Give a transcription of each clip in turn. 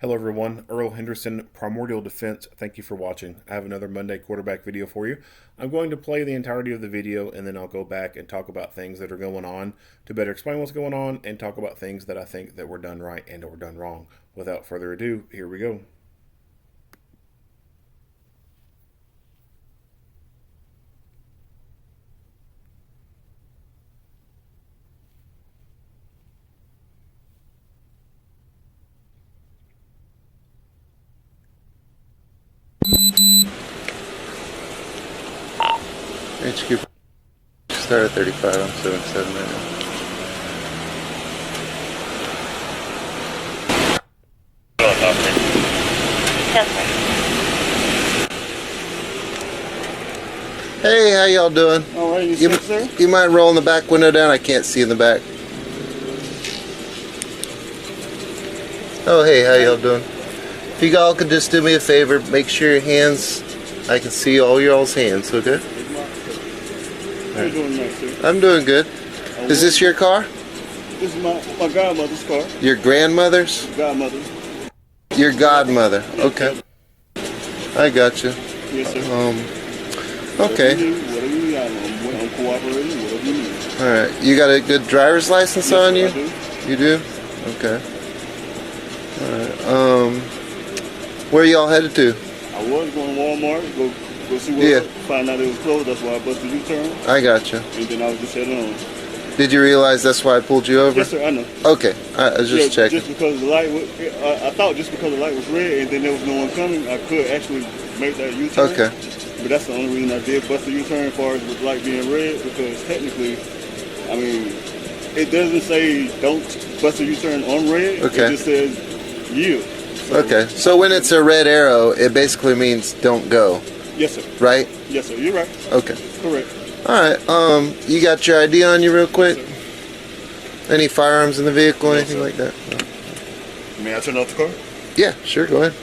Hello everyone, Earl Henderson, Primordial Defense. Thank you for watching. I have another Monday quarterback video for you. I'm going to play the entirety of the video and then I'll go back and talk about things that are going on to better explain what's going on and talk about things that I think that were done right and or done wrong. Without further ado, here we go. HQ start at 35. I'm 77 right now. Yes, sir. Hey, how y'all doing? All right, sir? You mind rolling the back window down? I can't see in the back. Oh, hey, how y'all doing? If you all could just do me a favor, make sure your hands, I can see all y'all's hands, okay? How you doing tonight, sir? I'm doing good. Is this your car? This is my godmother's car. Your grandmother's? Godmother. Your godmother. Okay. I got you. Yes, sir. Okay. Whatever you need, I'm cooperating, whatever you need. Alright. You got a good driver's license Yes, on sir, you? I do. You do? Okay. Alright. Where y'all headed to? I was going to Walmart, go see what, Yeah. find out it was closed, that's why I busted U-turn, I got you. and then I was just heading on. Did you realize that's why I pulled you over? Yes, sir, I know. Okay. I was just checking. Just because the light was, I thought just because the light was red and then there was no one coming, I could actually make that U-turn. Okay. But that's the only reason I did bust the U-turn as far as with the light being red, because technically, I mean, it doesn't say don't bust a U-turn on red. Okay. It just says yield. So, Okay. So when it's a red arrow, it basically means don't go, yes, sir. right? Yes, sir. You're right. Okay. Correct. Alright. You got your ID on you real quick? Yes, Any firearms in the vehicle, No, anything sir. like that? No. May I turn off the car? Yeah, sure, go ahead.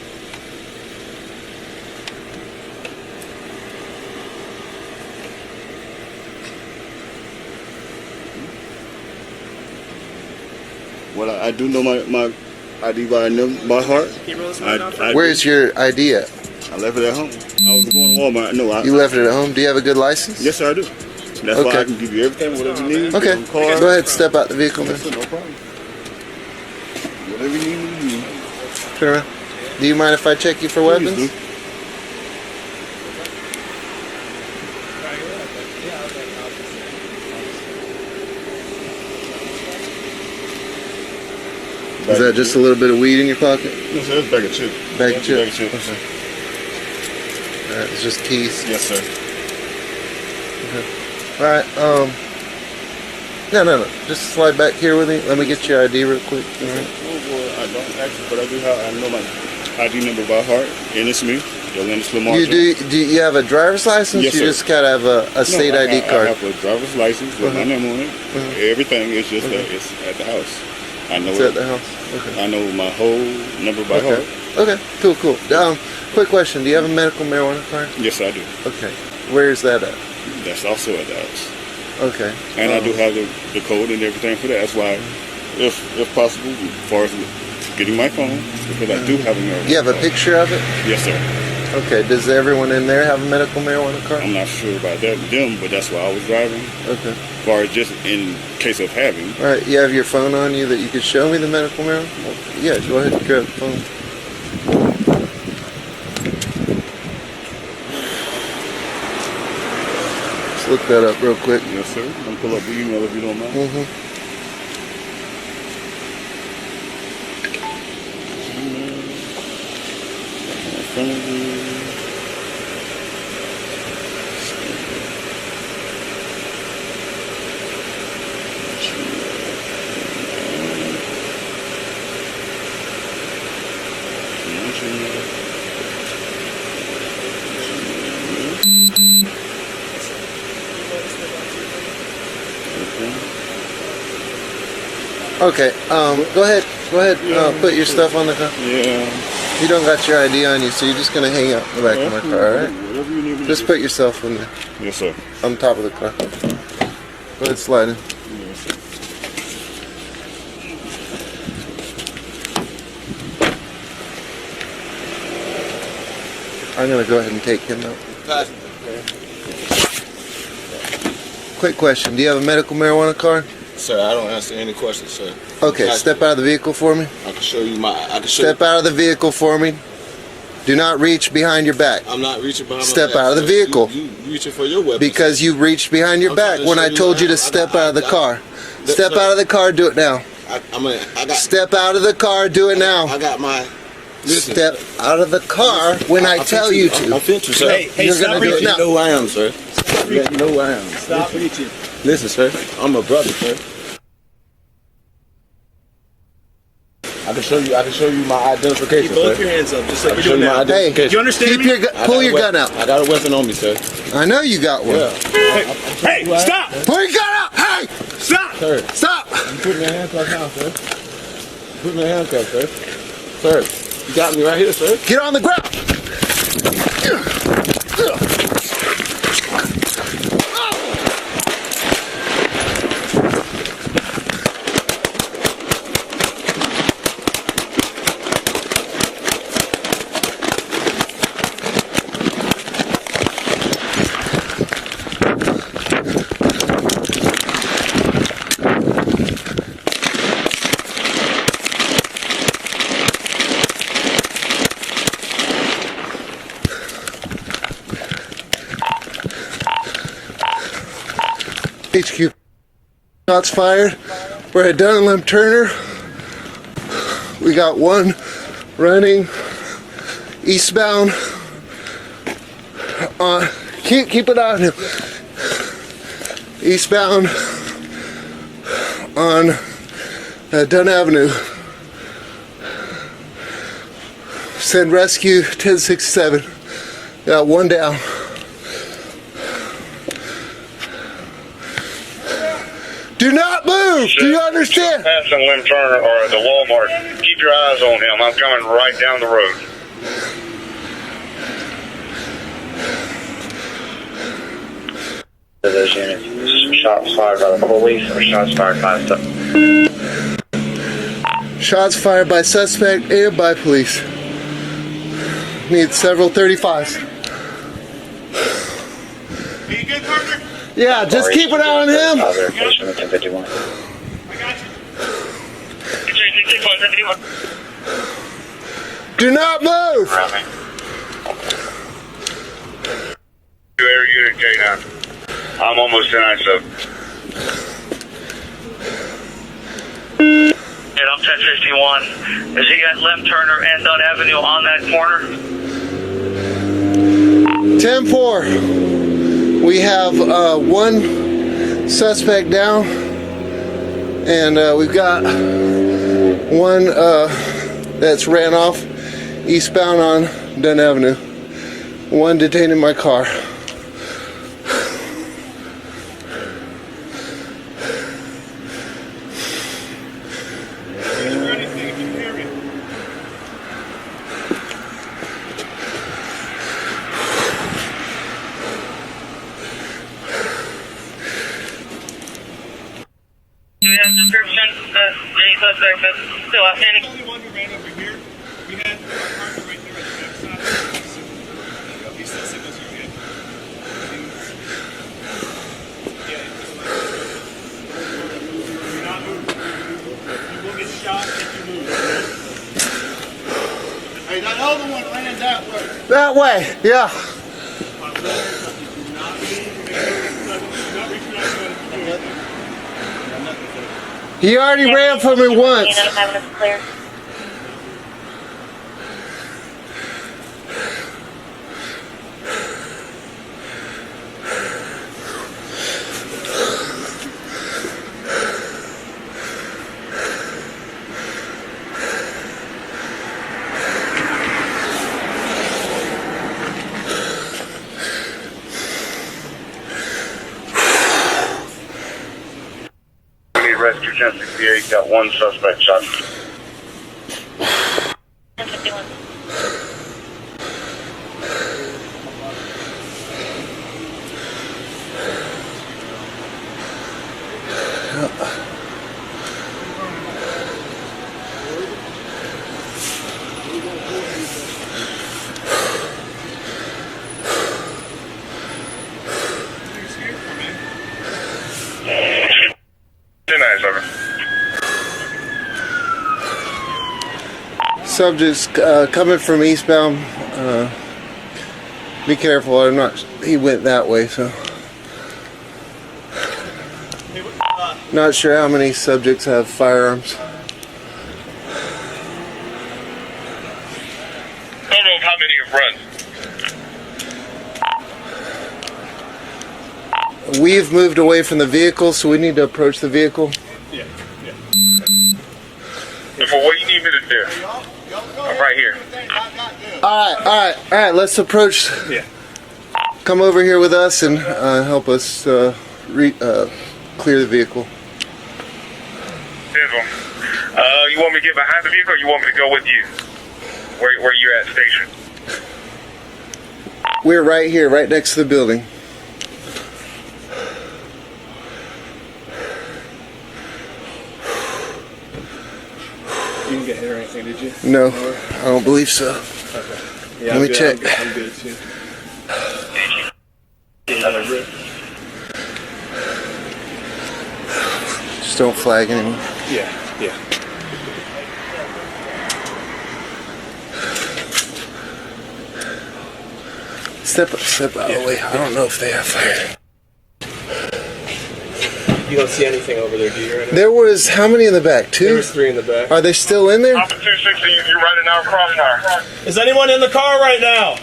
Well, I do know my ID by heart. Where's your ID at? I left it at home. I was going to Walmart. No, You left it at home? Do you have a good license? Yes, sir, I do. That's why Okay. I can give you everything, whatever you need. Okay. Get on the car. Go ahead, step out the vehicle, man. Yes, sir, no problem. Whatever you need. Turn around. Do you mind if I check you for weapons? Please do. Is that just a little bit of weed in your pocket? No, sir, it's a bag of chips. Bag of Bag of chips? chips. Alright, it's just keys. Yes, sir. Alright, no. Just slide back here with me. Let me get your ID real quick. Alright. Oh, well, I don't actually, but I do have, I know my ID number by heart, and it's me, Yolandis Lamar. You do you have a driver's license? Yes, you sir. just gotta have a state ID card. I have a driver's license with my name on it. Everything is just that it's at the house. I know It's it. at the house. Okay. I know my whole number by heart. Okay. Okay. Cool. Quick question. Do you have a medical marijuana card? Yes, I do. Okay. Where's that at? That's also at the house. Okay. And I do have the code and everything for that. That's why, if possible, as far as getting my phone, because I do have a marijuana You have a card. picture of it? Yes, sir. Okay. Does everyone in there have a medical marijuana card? I'm not sure about that with them, but that's why I was driving. Okay. As far as just in case of having. All right. You have your phone on you that you could show me the medical marijuana? Yeah. Go ahead and grab the phone. Let's look that up real quick. Yes, sir. I'm gonna pull up the email if you don't mind. Mm-hmm. In front of you. Okay. Go ahead. Go ahead. Put your stuff on the car. Yeah. You don't got your ID on you, so you're just gonna hang out in the back of my car, all right? Whatever you need me to Just do. put yourself in there, Yes, sir. on top of the car. Go ahead, slide in. Yes, sir. I'm gonna go ahead and take him out. Passenger. Quick question, do you have a medical marijuana card? Sir, I don't answer any questions, sir. Okay, step out of the vehicle for me. I can show you my. I can show Step out of the vehicle for me. Do not reach behind your back. I'm not reaching behind my Step back, out of the sir. vehicle. You reaching for your weapon. Because you reached behind your I'm back trying to when show I you told what you I to am. step out of the car. Step sir. out of the car, do it now. I got. Step out of the car, do it now. I got my. Listen, Step out of the car when I tell you to. I'm fit to, sir. Hey, You're stop gonna do it reaching. now. You know who I am, sir. You know who I am. Stop reaching. Listen, sir. I'm a brother, sir. I can show you my identification, Keep both sir. your hands up, just like I can you're show doing you my now. identification. You understand Keep me? your pull your gun out. I got a weapon on me, sir. I know you got one. Yeah. Hey, stop! Pull your gun out. Hey, Stop! Sir, stop. you put me in handcuffs now, sir. You put me in handcuffs, sir. Sir, you got me right here, sir. Get on the ground. HQ. Shots fired. We're at Dunlap Turner. We got one running eastbound. Keep it on him. Eastbound on Dunn Avenue. Send rescue 1067. Got one down. Do not move! Do you understand? Passing Lim Turner or the Walmart. Keep your eyes on him. I'm coming right down the road. Those units, shots fired by the police or shots fired by the... Shots fired by suspect and by police. Need several 35s. Are you good, partner? Yeah, just keep it on him. Verification of 1051. I got you. Do not move. Around me. Air unit K9. I'm almost in ISO. Yeah, I'm 1051. Is he at Lim Turner and Dunn Avenue on that corner? 10-4. We have one suspect down, and we've got one that's ran off eastbound on Dunn Avenue. One detained in my car. Do you have a description of any suspect that's still outstanding? The only one who ran over here, we had our partner right there at the backside. He still signals you again. Do not move. You will get shot if you move. Hey, that other one ran that way. That way, yeah. He already ran from me once. Clear. We need rescue 1068. Got one suspect shot. 1051. subjects coming from eastbound. Be careful. I'm not. He went that way, so not sure how many subjects have firearms. I don't know how many have run. We've moved away from the vehicle, so we need to approach the vehicle. Yeah. Well, what do you need me to do? I'm right here. All right. Let's approach. Yeah. Come over here with us and help us clear the vehicle. You want me to get behind the vehicle, or you want me to go with you? Where you at station? We're right here, right next to the building. You didn't get hit or anything, did you? No, I don't believe so. Okay. Yeah, Let me check. I'm good too. Just don't flag anymore. Yeah. Step out of the way. I don't know if they have fire. You don't see anything over there, do you? Right now? There was how many in the back? There Two? was 3 in the back. Are they still in there? Alpha 260, you're riding out crossfire. Is anyone in the car right now?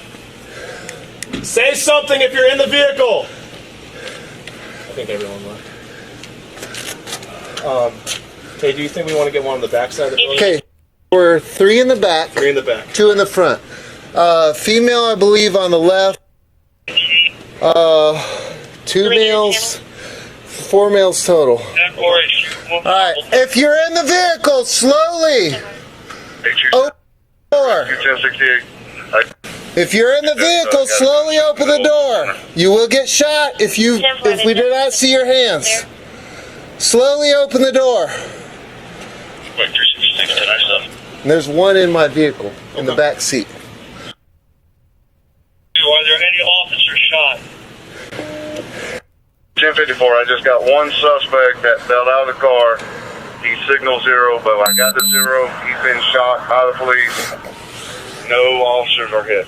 Say something if you're in the vehicle. I think everyone left. Hey, do you think we want to get one on the back side of the building? Okay. We're 3 in the back, 3 in the back. 2 in the front. Female, I believe, on the left. 2 males, 4 males total. Alright, if you're in the vehicle, slowly open the door. 1068. If you're in the vehicle, slowly open the door. You will get shot if we do not see your hands. Slowly open the door. Wait, 366, 1097. And there's 1 in my vehicle, in the back seat. Are there any officers shot? 1054, I just got 1 suspect that fell out of the car. He signaled 0, but I got the 0. He's been shot by the police. No officers are hit.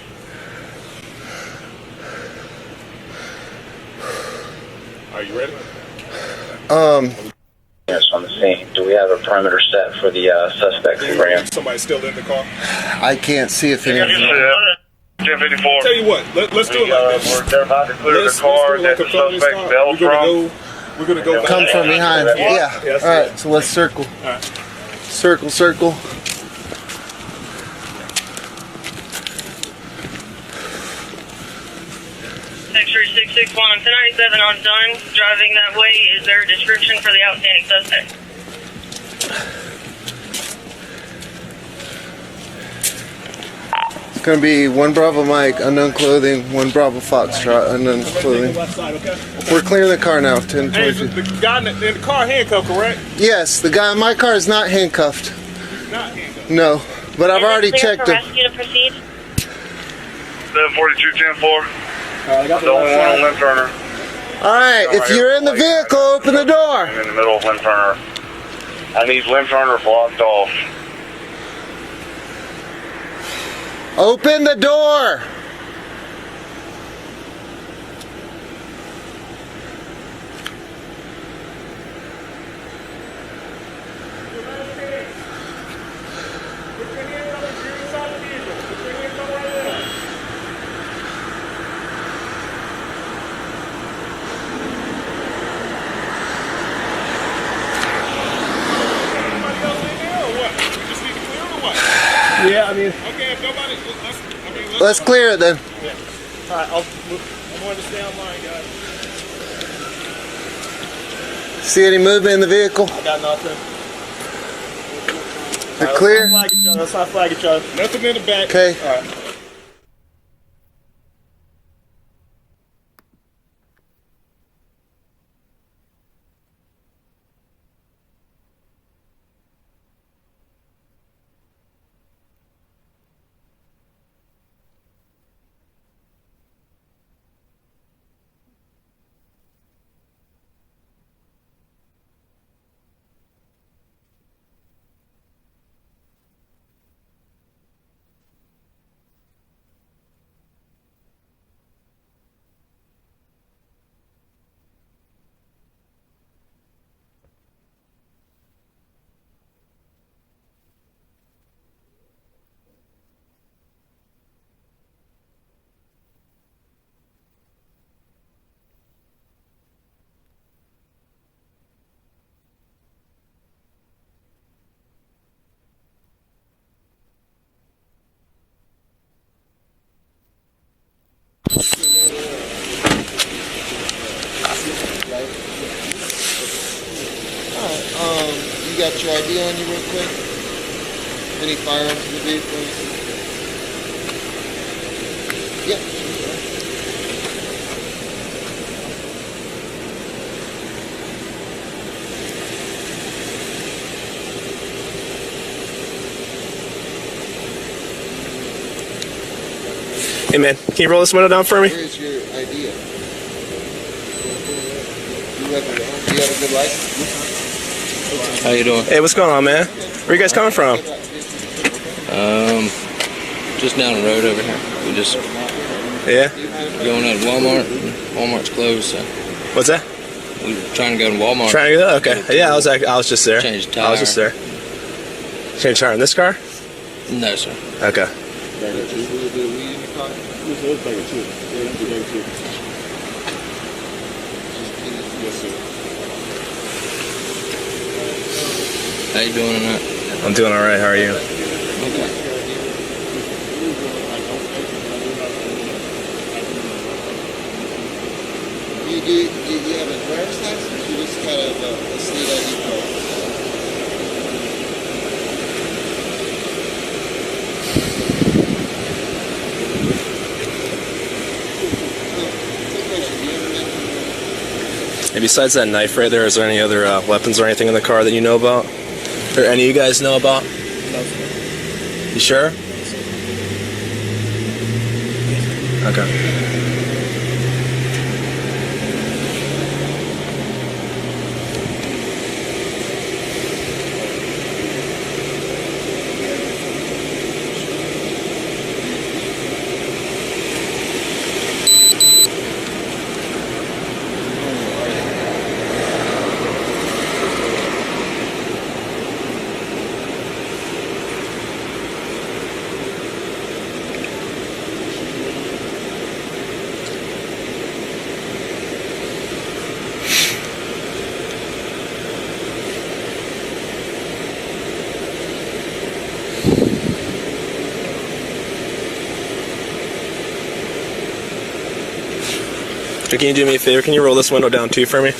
Are you ready? Yes, on the scene. Do we have a perimeter set for the suspect who ran? Somebody still in the car? I can't see if any. 1054. Tell you what, let's do it like this. They're about to clear the car that the suspect fell from. We're gonna go Come back. from behind. Yeah. Yes, All right. So let's circle. All right. Circle. 63661 on 1097 on Dunn. Driving that way. Is there a description for the outstanding suspect? It's gonna be 1 Bravo Mike, unknown clothing. 1 Bravo Foxtrot, unknown clothing. Left side, okay? We're clearing the car now. 10 Hey, 22. the guy in the car handcuffed, correct? Yes, the guy in my car is not handcuffed. Not handcuffed. No, but I've already checked him. Rescue to proceed. 742, 10-4. I got The only one on Limb Turner. All right, if you're in the vehicle, open the door. I'm in the middle of Limb Turner. I need Limb Turner blocked off. Open the door. Yeah, I mean. Okay, if nobody. Let's clear it then. Alright, I'm going to stay online, guys. See any movement in the vehicle? I got nothing. They're clear? Let's not flag each other. Nothing in the back. Okay. Alright. Alright, you got your ID on you real quick? Any firearms in the vehicle? Yep. Hey man, can you roll this window down for me? Where's your ID? Do you have a good license? How you doing? Hey, what's going on, man? Where you guys coming from? Just down the road over here. We just Yeah? going out of Walmart. Walmart's closed, so What's that? we were trying to go to Walmart. Trying to go? Okay. Yeah, I was just there. Change the I was just tire. there. Change tire in this car? No, sir. Okay. How you doing tonight? I'm doing all right. How are you? Do you have a driver's license? You just kind of a state ID card? Hey, besides that knife right there, is there any other weapons or anything in the car that you know about? Or any of you guys know about? No, sir. You sure? Okay. Can you do me a favor? Can you roll this window down too for me?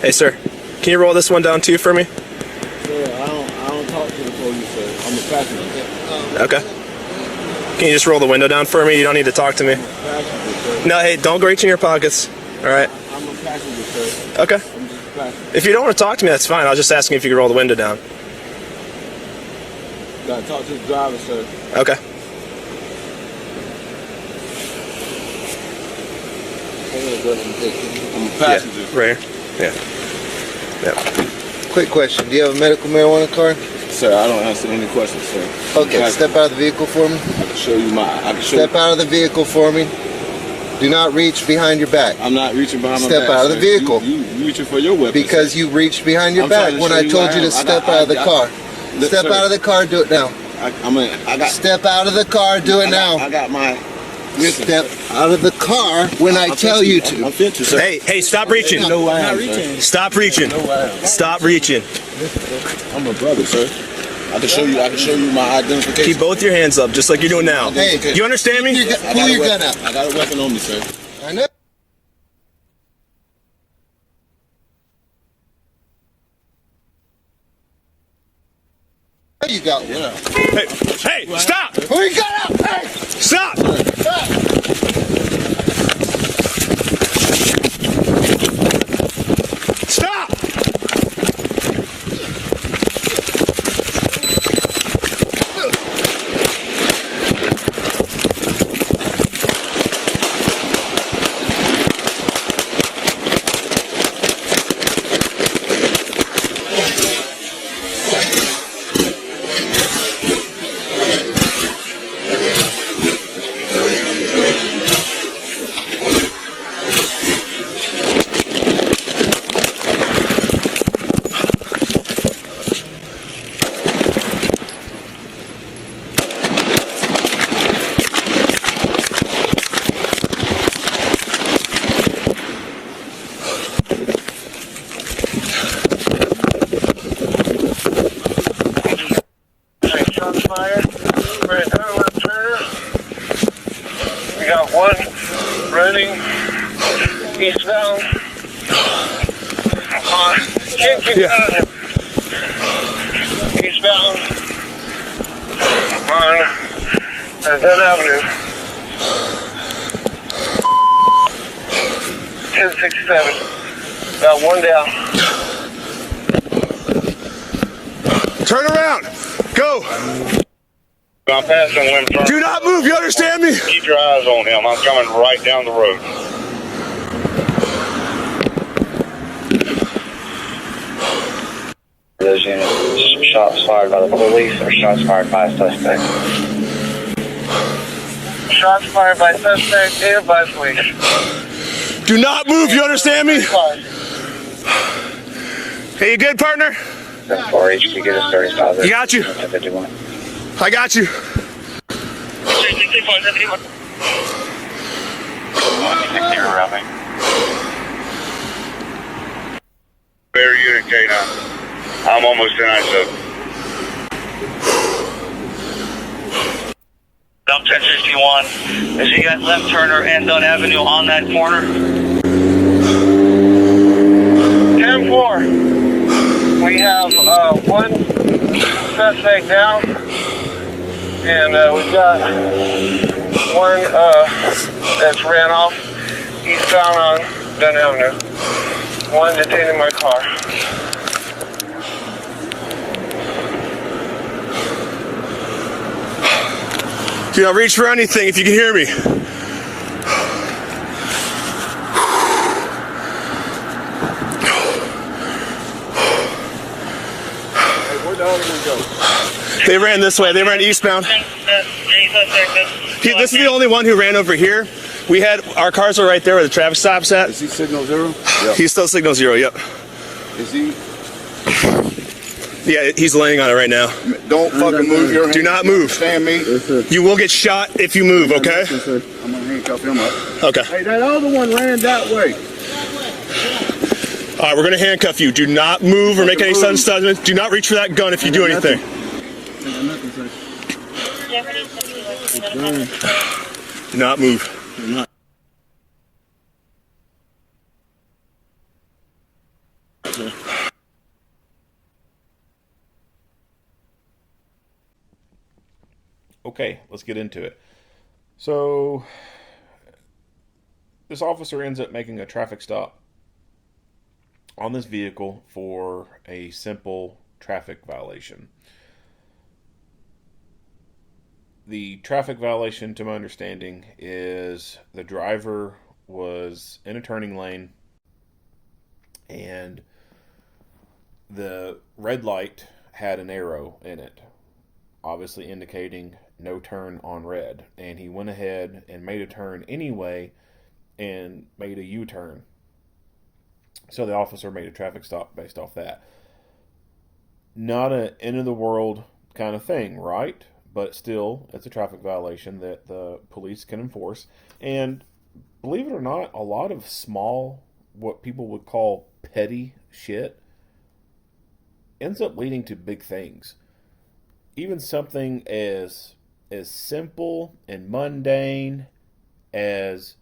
Hey, sir. Can you roll this one down too for me? Sir, I don't talk to the police, sir. I'm a passenger. Okay. Can you just roll the window down for me? You don't need to talk to me. Passenger, sir. No, hey, don't reach in your pockets. All right. I'm a passenger, sir. Okay. I'm just a passenger. If you don't want to talk to me, that's fine. I was just asking if you could roll the window down. Gotta talk to the driver, sir. Okay. I'm a passenger. Yeah, right here. Yeah. Quick question. Do you have a medical marijuana card? Sir, I don't answer any questions, sir. Okay, step out of the vehicle for me. I can show you my. I can show Step you. out of the vehicle for me. Do not reach behind your back. I'm not reaching behind my Step back. out of the sir. vehicle. You reaching for your weapon. Because sir. you reached behind your I'm trying back to when show I you told I you to am. step out of the car. Look, Step sir, out of the car, do it now. I got. Step out of the car, do it now. I got my. Listen, Step out of the car when I tell you to. I'm fit to, sir. Hey, stop reaching. No, I am, sir. Stop reaching. No, I am. Stop reaching. I'm a brother, sir. I can show you my identification. Keep both your hands up, just like you're doing now. Hey, You understand me? pull your gun out. I got a weapon on me, sir. I know. You got one. Hey, stop! Pull your gun out. Hey, Stop! Stop! We got one running eastbound. Can't keep going. Eastbound on Dunn Avenue. 1067. Got one down. Turn around. Go. I'm passing Lim Turner. Do not move. You understand me? Keep your eyes on him. I'm coming right down the road. Those units, shots fired by the police or shots fired by a suspect? Shots fired by suspect and by police. Do not move. You understand me? Hey, you good, partner? 4H to get us 35. You got you. 51. I got you. Bear unit K9. I'm almost in ISO. Dump 1061. Is he got left Turner and Dunn Avenue on that corner? 10-4. We have one suspect down, and we've got one that's ran off eastbound on Dunn Avenue. One detained in my car. Do not reach for anything if you can hear me. They ran this way. They ran eastbound. This is the only one who ran over here. We had our cars are right there where the traffic stop's at. Is he signal 0? Yep. He's still signal 0. Yep. Is he? Yeah, he's laying on it right now. Don't fucking move your hand. Do not move. Stand me. You will get shot if you move. Okay. I'm gonna handcuff him up. Okay. Hey, that other one ran that way. All right, we're gonna handcuff you. Do not move or make any sudden statements. Do not reach for that gun if you do anything. Do not move. Okay, let's get into it. So, this officer ends up making a traffic stop on this vehicle for a simple traffic violation. The traffic violation, to my understanding, is the driver was in a turning lane and the red light had an arrow in it, obviously indicating no turn on red, and he went ahead and made a turn anyway and made a U-turn. So the officer made a traffic stop based off that. Not an end of the world kind of thing, right? But still, it's a traffic violation that the police can enforce. And believe it or not, a lot of small, what people would call petty shit ends up leading to big things. Even something as simple and mundane as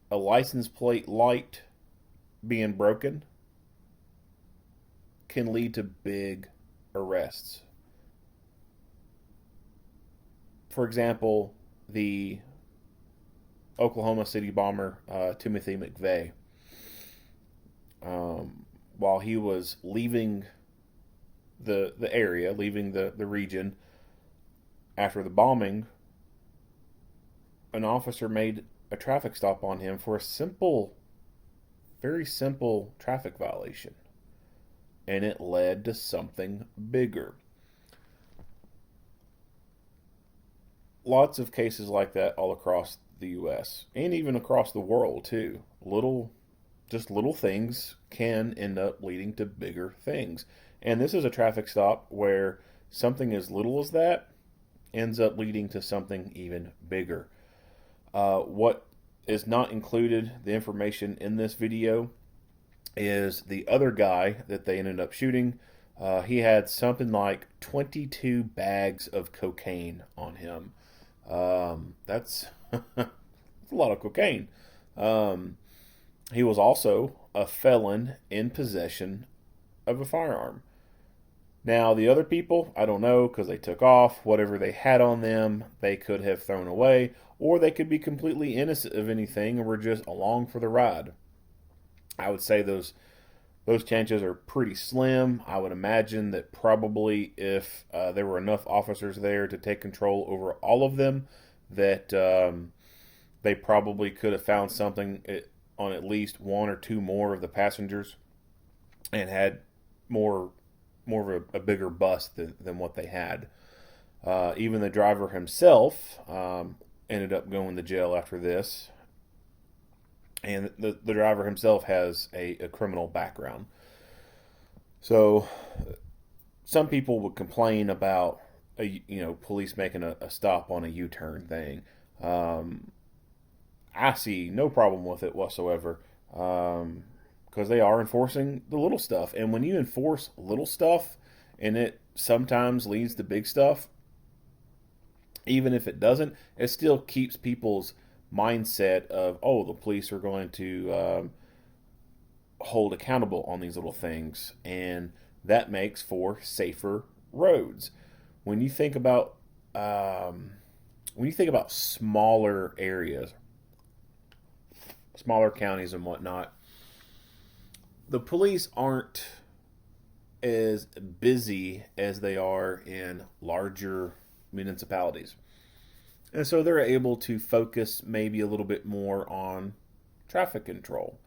a license plate light being broken can lead to big arrests. For example, the Oklahoma City bomber Timothy McVeigh, while he was leaving the area, leaving the region after the bombing, an officer made a traffic stop on him for a simple, very simple traffic violation. And it led to something bigger. Lots of cases like that all across the U.S. and even across the world too. Little things can end up leading to bigger things. And this is a traffic stop where something as little as that ends up leading to something even bigger. What is not included, the information in this video, is the other guy that they ended up shooting. He had something like 22 bags of cocaine on him. That's It's a lot of cocaine. He was also a felon in possession of a firearm. Now, the other people, I don't know, because they took off. Whatever they had on them, they could have thrown away, or they could be completely innocent of anything and were just along for the ride. I would say those chances are pretty slim. I would imagine that probably if there were enough officers there to take control over all of them, that they probably could have found something on at least one or two more of the passengers and had more of a bigger bust than what they had. Even the driver himself ended up going to jail after this. And the driver himself has a criminal background. So some people would complain about police making a stop on a U-turn thing. I see no problem with it whatsoever. Because they are enforcing the little stuff. And when you enforce little stuff and it sometimes leads to big stuff, even if it doesn't, it still keeps people's mindset of, oh, the police are going to hold accountable on these little things. And that makes for safer roads. When you think about smaller areas, smaller counties and whatnot, the police aren't as busy as they are in larger municipalities. And so they're able to focus maybe a little bit more on traffic control,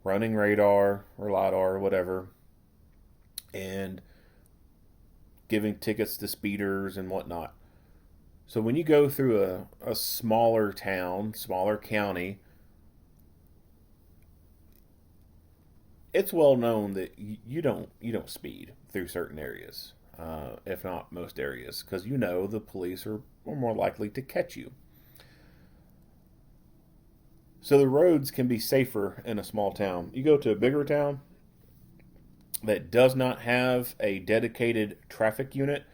running radar or LiDAR or whatever, and giving tickets to speeders and whatnot. So when you go through a smaller town, smaller county, it's well known that you don't speed through certain areas, if not most areas, because the police are more likely to catch you. So the roads can be safer in a small town. You go to a bigger town that does not have a dedicated traffic unit,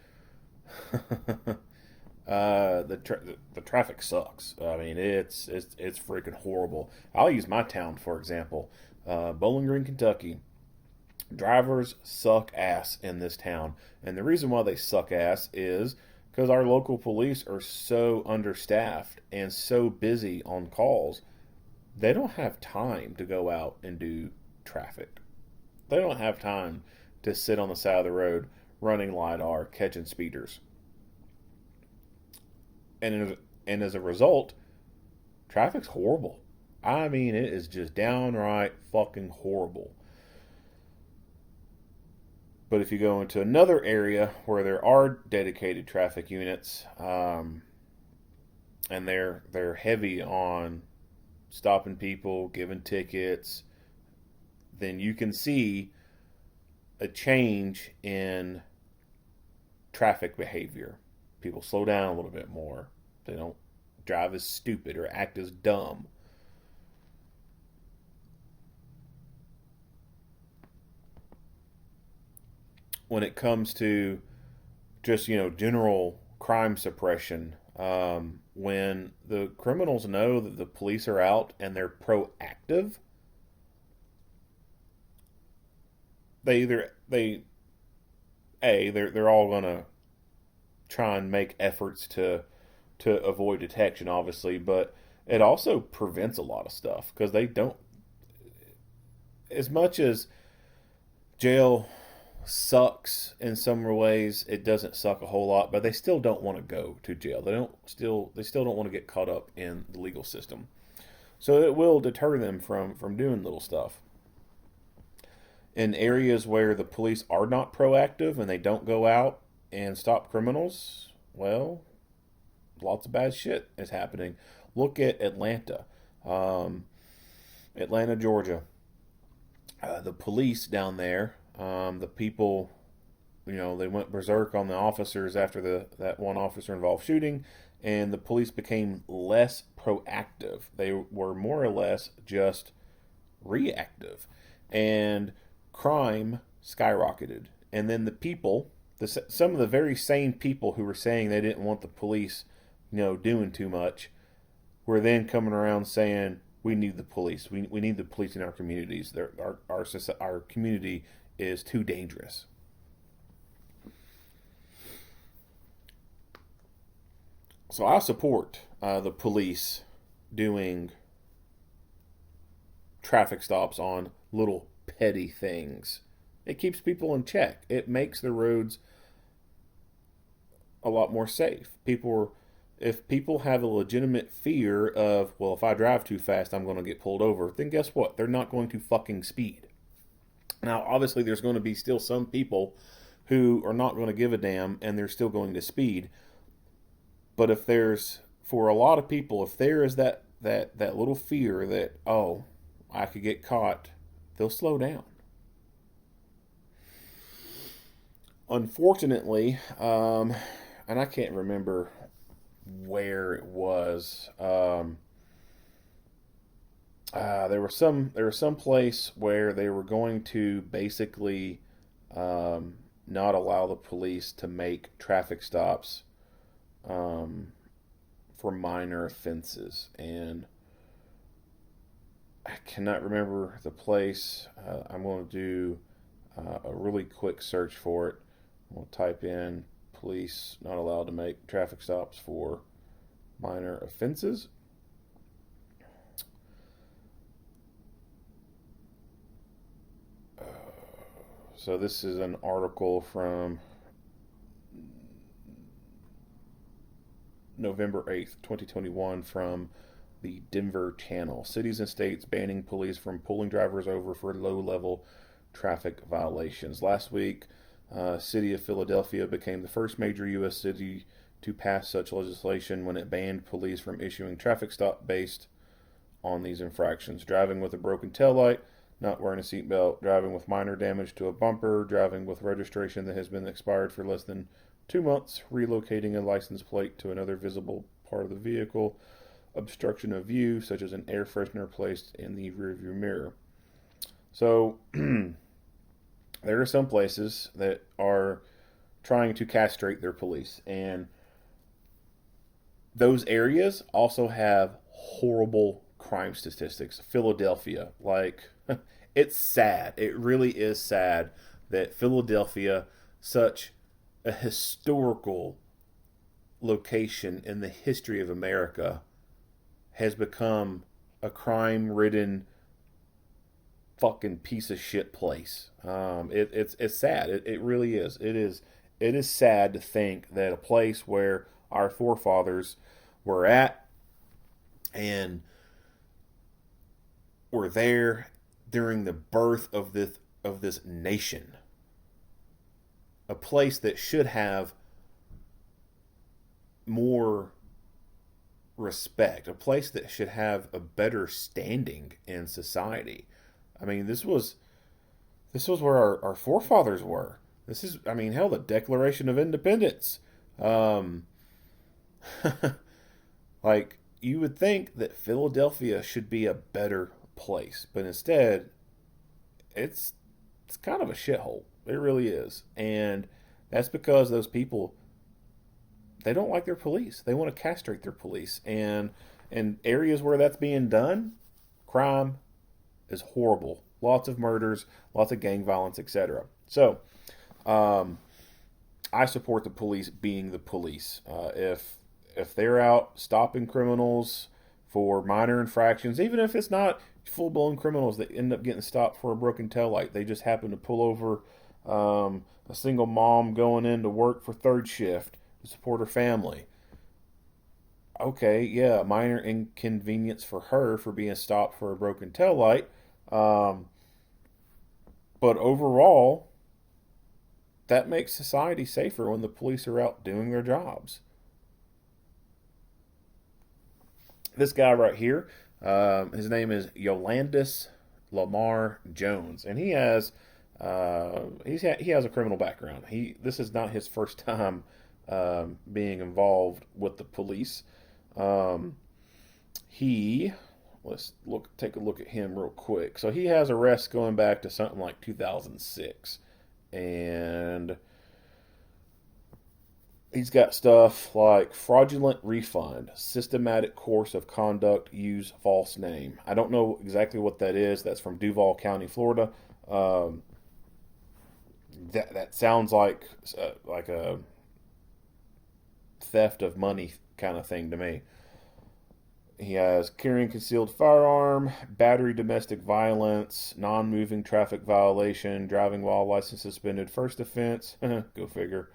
the traffic sucks. I mean, it's freaking horrible. I'll use my town for example. Bowling Green, Kentucky. Drivers suck ass in this town. And the reason why they suck ass is because our local police are so understaffed and so busy on calls. They don't have time to go out and do traffic. They don't have time to sit on the side of the road running LiDAR, catching speeders. And as a result, traffic's horrible. I mean, it is just downright fucking horrible. But if you go into another area where there are dedicated traffic units, and they're heavy on stopping people, giving tickets, then you can see a change in traffic behavior. People slow down a little bit more. They don't drive as stupid or act as dumb. When it comes to just, general crime suppression, when the criminals know that the police are out and they're proactive, they're all gonna try and make efforts to avoid detection, obviously, but it also prevents a lot of stuff because they don't, as much as jail sucks in some ways, it doesn't suck a whole lot, but they still don't want to go to jail. They still don't want to get caught up in the legal system. So it will deter them from doing little stuff. In areas where the police are not proactive and they don't go out and stop criminals, well, lots of bad shit is happening. Look at Atlanta, Georgia. The police down there, the people, they went berserk on the officers after that one officer involved shooting, and the police became less proactive. They were more or less just reactive, and crime skyrocketed. And then the people, some of the very same people who were saying they didn't want the police, doing too much, who are then coming around saying, we need the police. We need the police in our communities. Our community is too dangerous. So I support the police doing traffic stops on little petty things. It keeps people in check. It makes the roads a lot more safe. If people have a legitimate fear of, well, if I drive too fast, I'm going to get pulled over, then guess what? They're not going to fucking speed. Now, obviously, there's going to be still some people who are not going to give a damn and they're still going to speed. But for a lot of people, if there is that little fear that, oh, I could get caught, they'll slow down. Unfortunately, and I can't remember where it was. There was some place where they were going to basically not allow the police to make traffic stops for minor offenses, and I cannot remember the place. I'm going to do a really quick search for it. We'll type in police not allowed to make traffic stops for minor offenses. So this is an article from November 8th, 2021 from the Denver Channel. Cities and states banning police from pulling drivers over for low-level traffic violations. Last week, city of Philadelphia became the first major U.S. city to pass such legislation when it banned police from issuing traffic stop based on these infractions. Driving with a broken taillight, not wearing a seatbelt, driving with minor damage to a bumper, driving with registration that has been expired for less than 2 months, relocating a license plate to another visible part of the vehicle, obstruction of view, such as an air freshener placed in the rearview mirror. So, there are some places that are trying to castrate their police, and those areas also have horrible crime statistics. Philadelphia, it's sad. It really is sad that Philadelphia, such a historical location in the history of America, has become a crime-ridden fucking piece of shit place. It's sad. It really is. It is sad to think that a place where our forefathers were at and were there during the birth of this nation, a place that should have more respect, a place that should have a better standing in society. I mean, this was where our forefathers were. This is, I mean, hell, the Declaration of Independence. Like, you would think that Philadelphia should be a better place, but instead, it's kind of a shithole. It really is. And that's because those people, they don't like their police. They want to castrate their police. And in areas where that's being done, crime is horrible. Lots of murders, lots of gang violence, etc. So, I support the police being the police. If they're out stopping criminals for minor infractions, even if it's not full-blown criminals that end up getting stopped for a broken taillight, they just happen to pull over a single mom going into work for third shift to support her family. Okay, yeah, minor inconvenience for her for being stopped for a broken taillight. But overall, that makes society safer when the police are out doing their jobs. This guy right here, his name is Yolandis Lamar Jones, and he has he has a criminal background. This is not his first time being involved with the police. Let's take a look at him real quick. So he has arrests going back to something like 2006, and He's got stuff like fraudulent refund, systematic course of conduct, use false name. I don't know exactly what that is. That's from Duval County, Florida. That sounds like a theft of money kind of thing to me. He has carrying concealed firearm, battery, domestic violence, non-moving traffic violation, driving while license suspended, first offense. Go figure.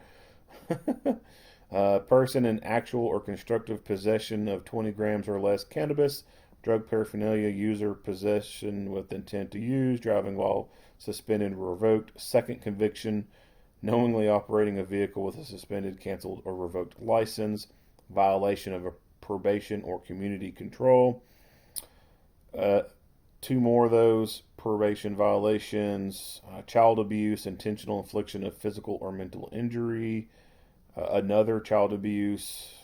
Person in actual or constructive possession of 20 grams or less cannabis, drug paraphernalia, user possession with intent to use, driving while suspended or revoked, second conviction, knowingly operating a vehicle with a suspended, canceled, or revoked license, violation of a probation or community control. Two more of those probation violations, child abuse, intentional infliction of physical or mental injury, another child abuse,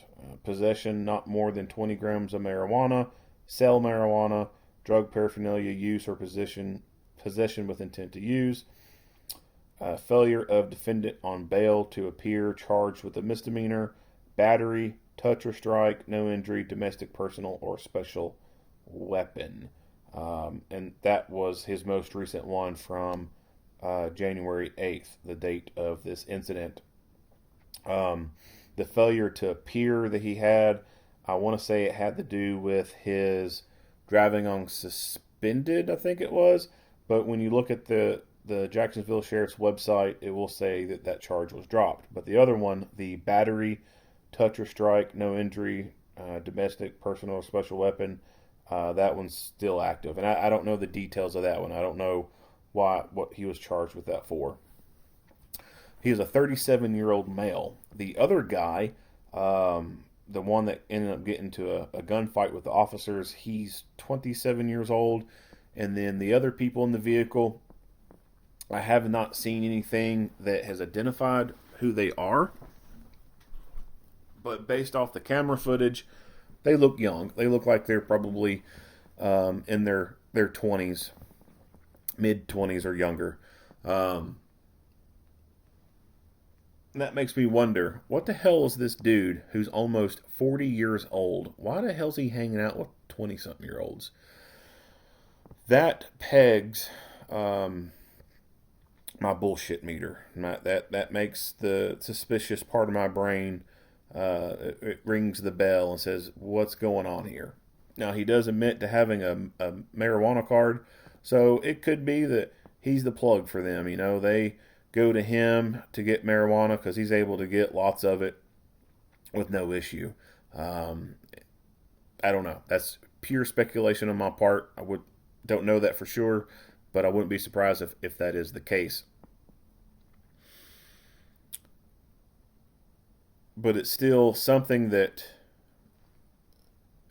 possession not more than 20 grams of marijuana, sell marijuana, drug paraphernalia use or possession with intent to use, failure of defendant on bail to appear charged with a misdemeanor, battery, touch or strike, no injury, domestic, personal, or special weapon. And that was his most recent one from January 8th, the date of this incident. The failure to appear that he had, I want to say it had to do with his driving on suspended, I think it was. But when you look at the Jacksonville Sheriff's website, it will say that charge was dropped. But the other one, the battery, touch or strike, no injury, domestic, personal, or special weapon, that one's still active. And I don't know the details of that one. I don't know what he was charged with that for. He is a 37-year-old male. The other guy, the one that ended up getting into a gunfight with the officers, he's 27 years old. And then the other people in the vehicle, I have not seen anything that has identified who they are. But based off the camera footage, they look young. They look like they're probably in their 20s, mid-20s or younger. That makes me wonder, what the hell is this dude who's almost 40 years old? Why the hell is he hanging out with 20-something-year-olds? That pegs my bullshit meter. That makes the suspicious part of my brain, it rings the bell and says, what's going on here? Now, he does admit to having a marijuana card, so it could be that he's the plug for them. You know, they go to him to get marijuana because he's able to get lots of it with no issue. I don't know. That's pure speculation on my part. Don't know that for sure, but I wouldn't be surprised if that is the case. But it's still something that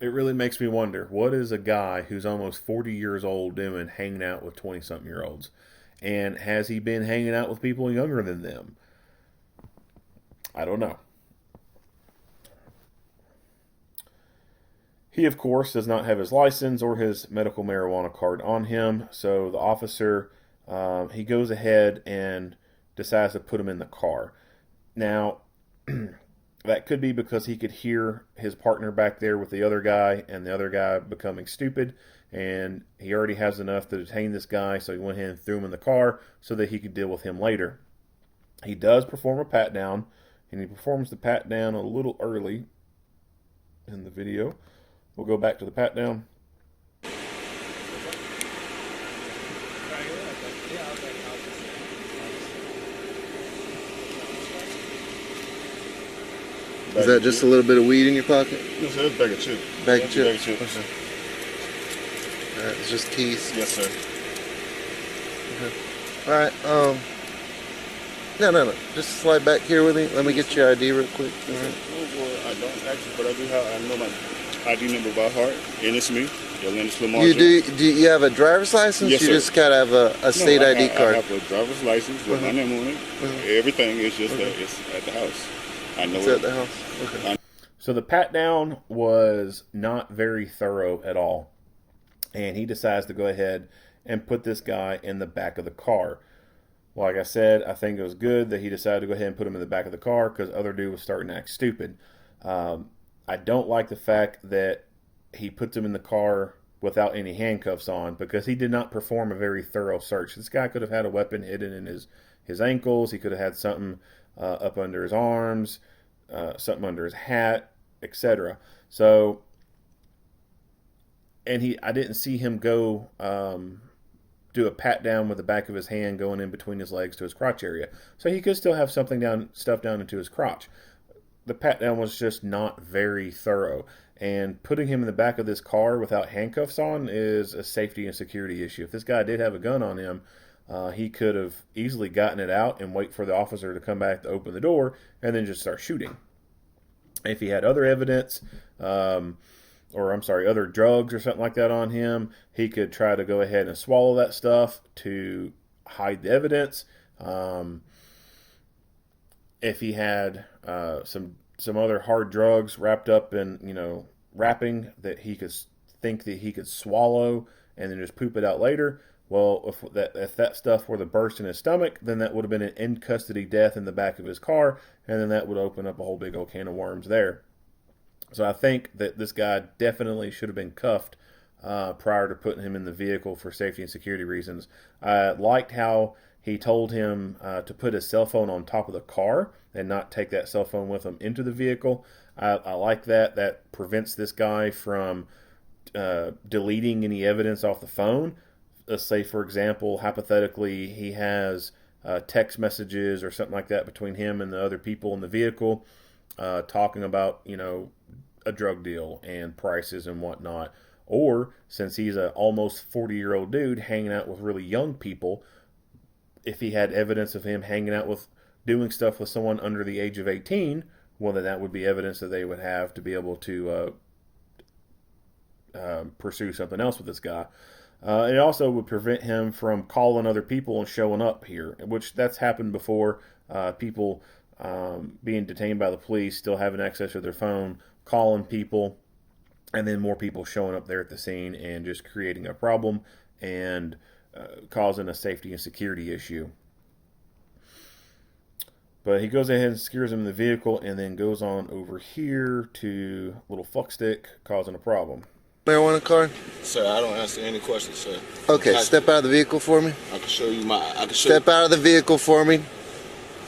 it really makes me wonder, what is a guy who's almost 40 years old doing hanging out with 20-something-year-olds? And has he been hanging out with people younger than them? I don't know. He, of course, does not have his license or his medical marijuana card on him. So the officer, he goes ahead and decides to put him in the car. Now, that could be because he could hear his partner back there with the other guy and the other guy becoming stupid. And he already has enough to detain this guy, so he went ahead and threw him in the car so that he could deal with him later. He does perform a pat-down, and he performs the pat-down a little early in the video. We'll go back to the pat-down. Is that just a little bit of weed in your pocket? No, sir, it's a bag of chips. Bag of chips? Bag of chips. Okay. Alright, it's just keys. Yes, sir. Okay. Alright, no. Just slide back here with me. Let me get your ID real quick. Alright. Well, I don't actually, but I know my ID number by heart, and it's me. You do you have a driver's license? Yes, you sir. just gotta have a state ID card. I have a driver's license with my name on it. Everything is just that it's at the house. I know it's at the house. Okay. So the pat down was not very thorough at all. And he decides to go ahead and put this guy in the back of the car. Well, like I said, I think it was good that he decided to go ahead and put him in the back of the car because other dude was starting to act stupid. I don't like the fact that he puts him in the car without any handcuffs on because he did not perform a very thorough search. This guy could have had a weapon hidden in his ankles. He could have had something up under his arms, something under his hat, etc. So, and I didn't see him go do a pat down with the back of his hand going in between his legs to his crotch area. So he could still have something stuffed down into his crotch. The pat down was just not very thorough. And putting him in the back of this car without handcuffs on is a safety and security issue. If this guy did have a gun on him, he could have easily gotten it out and wait for the officer to come back to open the door and then just start shooting. If he had other evidence, other drugs or something like that on him, he could try to go ahead and swallow that stuff to hide the evidence. If he had some other hard drugs wrapped up in, wrapping that he could think that he could swallow and then just poop it out later, well, if that stuff were to burst in his stomach, then that would have been an in-custody death in the back of his car, and then that would open up a whole big old can of worms there. So I think that this guy definitely should have been cuffed prior to putting him in the vehicle for safety and security reasons. I liked how he told him to put his cell phone on top of the car and not take that cell phone with him into the vehicle. I like that. That prevents this guy from deleting any evidence off the phone. Let's say, for example, hypothetically, he has text messages or something like that between him and the other people in the vehicle talking about, a drug deal and prices and whatnot. Or since he's an almost 40-year-old dude hanging out with really young people, if he had evidence of him hanging out with doing stuff with someone under the age of 18, well, then that would be evidence that they would have to be able to pursue something else with this guy. It also would prevent him from calling other people and showing up here, which that's happened before. People being detained by the police, still having access to their phone, calling people, and then more people showing up there at the scene and just creating a problem and causing a safety and security issue. But he goes ahead and secures him in the vehicle and then goes on over here to little fuckstick, causing a problem. Marijuana card? Sir, I don't answer any questions, sir. Okay, step out of the vehicle for me. I can show you Step out of the vehicle for me.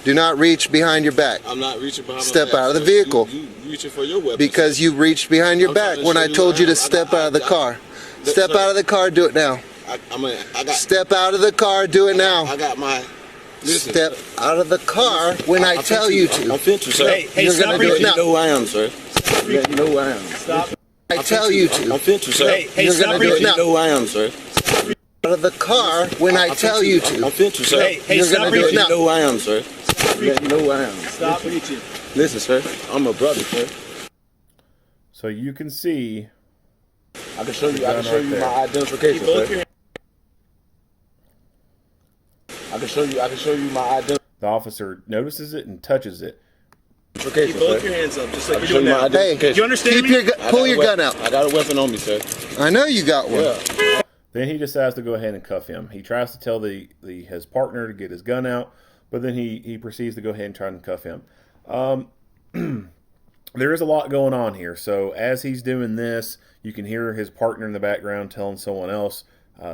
Do not reach behind your back. I'm not reaching behind my back. Step out of the vehicle. You reaching for your weapon. Because you reached behind your back when I told you to step out of the car. Step out of the car, do it now. Step out of the car, do it now. I got my... Listen, step out of the car when I tell you to. I'm finna, sir. Hey, you're going to do it now. You know who I am, sir. You know who I am. Stop. I tell you to. I'm finna, sir. Hey, you're going to do it now. You know who I am, sir. Out of the car when I tell you to. I'm finna, sir. Hey, you're going to do it now. You know who I am, sir. You know who I am. Stop reaching. Listen, sir. I'm a brother, sir. So you can see. I can show you my identification, sir. I can show you my identification. The officer notices it and touches it. Keep both your hands up, just like you're doing now. Hey, do you understand me? Pull your gun out. I got a weapon on me, sir. I know you got one. Yeah. Then he decides to go ahead and cuff him. He tries to tell his partner to get his gun out, but then he proceeds to go ahead and try and cuff him. There is a lot going on here. So as he's doing this, you can hear his partner in the background telling someone else,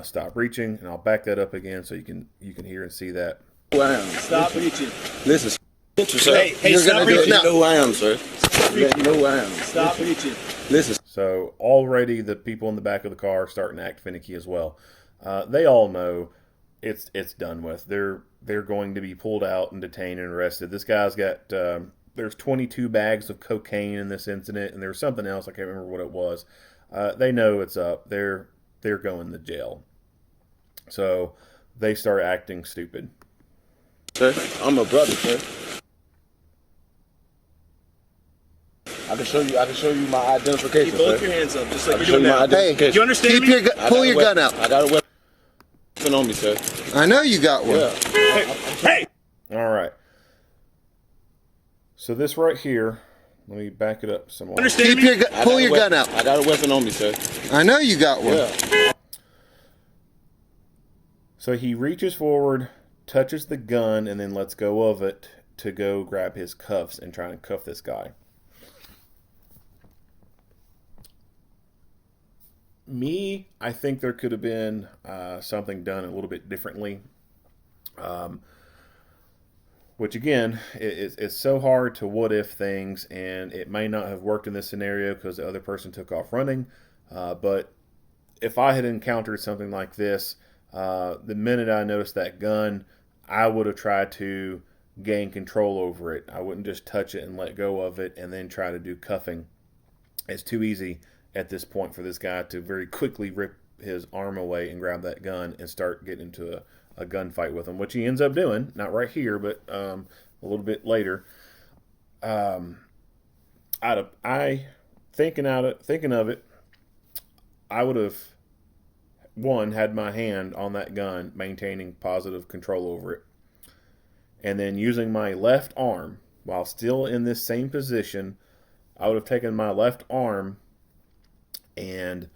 stop reaching, and I'll back that up again so you can hear and see that. Stop reaching. Listen, sir. Hey, you're stop going to do it reaching. now. You know who I am, sir. You know who I am. Stop reaching. Listen. So already the people in the back of the car are starting to act finicky as well. They all know it's done with. They're going to be pulled out and detained and arrested. This guy's got there's 22 bags of cocaine in this incident, and there's something else I can't remember what it was. They know it's up. They're going to jail. So they start acting stupid. Sir, I'm a brother, sir. I can show you my identification, Keep both sir. your hands up, just like I can you're show doing you my now. identification. Do you understand me? Pull your gun out. I got a weapon on me, sir. I know you got one. Yeah. Hey! All right. So this right here, let me back it up some more. Understand me? Pull your gun out. I got a weapon on me, sir. I know you got one. Yeah. So he reaches forward touches the gun and then lets go of it to go grab his cuffs and try and cuff this guy. I think there could have been something done a little bit differently. Which again, it's so hard to what if things, and it may not have worked in this scenario because the other person took off running. But if I had encountered something like this, the minute I noticed that gun, I would have tried to gain control over it. I wouldn't just touch it and let go of it and then try to do cuffing. It's too easy at this point for this guy to very quickly rip his arm away and grab that gun and start getting into a gunfight with him, which he ends up doing, not right here, but a little bit later. Thinking of it, I would have had my hand on that gun, maintaining positive control over it, and then using my left arm while still in this same position, I would have taken my left arm and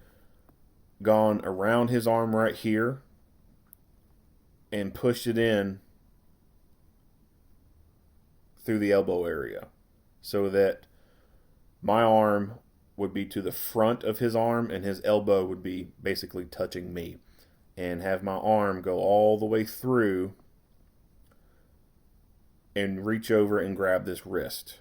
gone around his arm right here and pushed it in through the elbow area so that my arm would be to the front of his arm and his elbow would be basically touching me, and have my arm go all the way through and reach over and grab this wrist.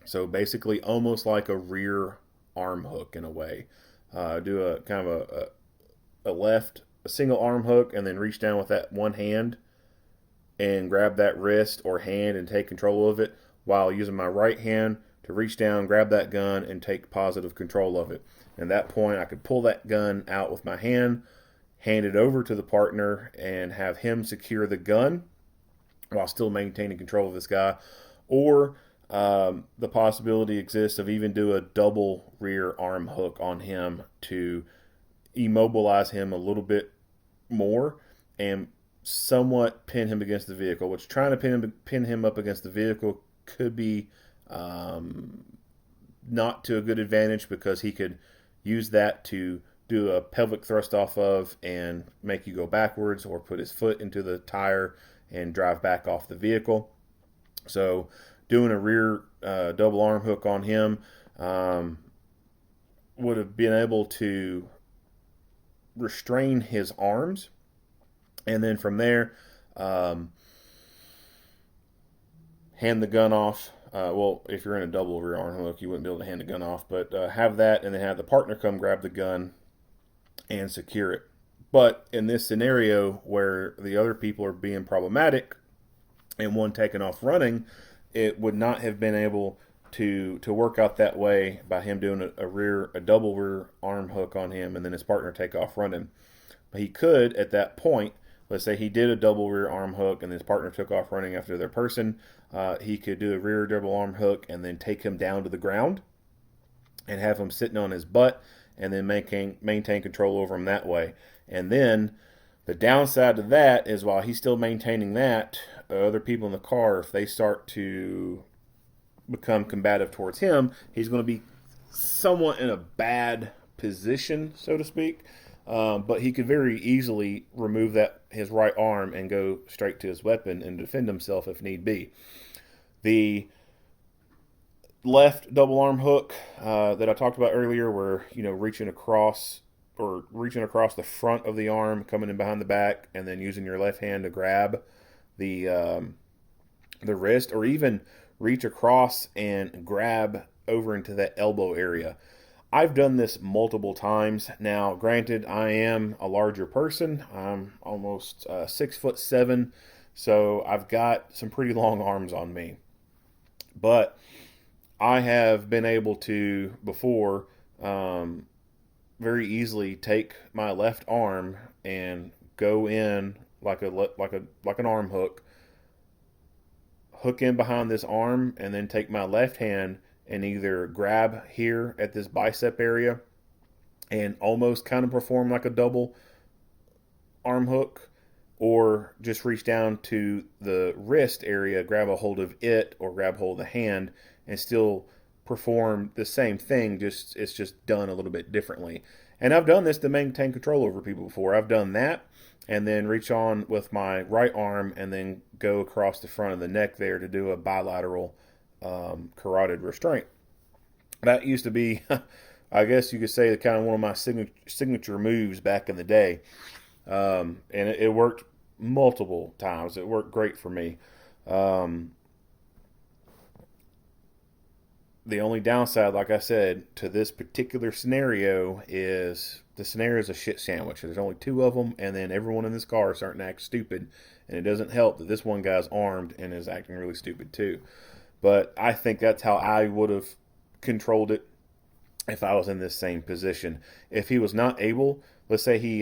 So basically almost like a rear arm hook in a way. Do a kind of a single arm hook and then reach down with that one hand and grab that wrist or hand and take control of it, while using my right hand to reach down, grab that gun, and take positive control of it. And at that point, I could pull that gun out with my hand, hand it over to the partner, and have him secure the gun while still maintaining control of this guy. Or the possibility exists of even do a double rear arm hook on him to immobilize him a little bit more and somewhat pin him against the vehicle, which trying to pin him up against the vehicle could be not to a good advantage, because he could use that to do a pelvic thrust off of and make you go backwards, or put his foot into the tire and drive back off the vehicle. So doing a rear double arm hook on him would have been able to restrain his arms, and then from there hand the gun off. Well, if you're in a double rear arm hook, you wouldn't be able to hand the gun off, but have that and then have the partner come grab the gun and secure it. But in this scenario where the other people are being problematic and one taking off running, it would not have been able to work out that way by him doing a double rear arm hook on him and then his partner take off running. But he could, at that point, let's say he did a double rear arm hook and his partner took off running after their person, he could do a rear double arm hook and then take him down to the ground and have him sitting on his butt and then maintain control over him that way. And then the downside to that is, while he's still maintaining that, other people in the car, if they start to become combative towards him, he's going to be somewhat in a bad position, so to speak. But he could very easily remove his right arm and go straight to his weapon and defend himself if need be. The left double arm hook that I talked about earlier, where reaching across the front of the arm, coming in behind the back, and then using your left hand to grab the wrist, or even reach across and grab over into that elbow area. I've done this multiple times. Now, granted, I am a larger person. I'm almost 6'7", so I've got some pretty long arms on me. But I have been able to, before, very easily take my left arm and go in like an arm hook in behind this arm, and then take my left hand and either grab here at this bicep area and almost kind of perform like a double arm hook, or just reach down to the wrist area, grab a hold of it, or grab hold of the hand, and still perform the same thing, it's just done a little bit differently. And I've done this to maintain control over people before. I've done that and then reach on with my right arm and then go across the front of the neck there to do a bilateral carotid restraint. That used to be, I guess you could say, kind of one of my signature moves back in the day. And it worked multiple times. It worked great for me. The only downside, like I said, to this particular scenario is the scenario is a shit sandwich. There's only 2 of them, and then everyone in this car is starting to act stupid. And it doesn't help that this one guy's armed and is acting really stupid too. But I think that's how I would have controlled it if I was in this same position. If he was not able, let's say he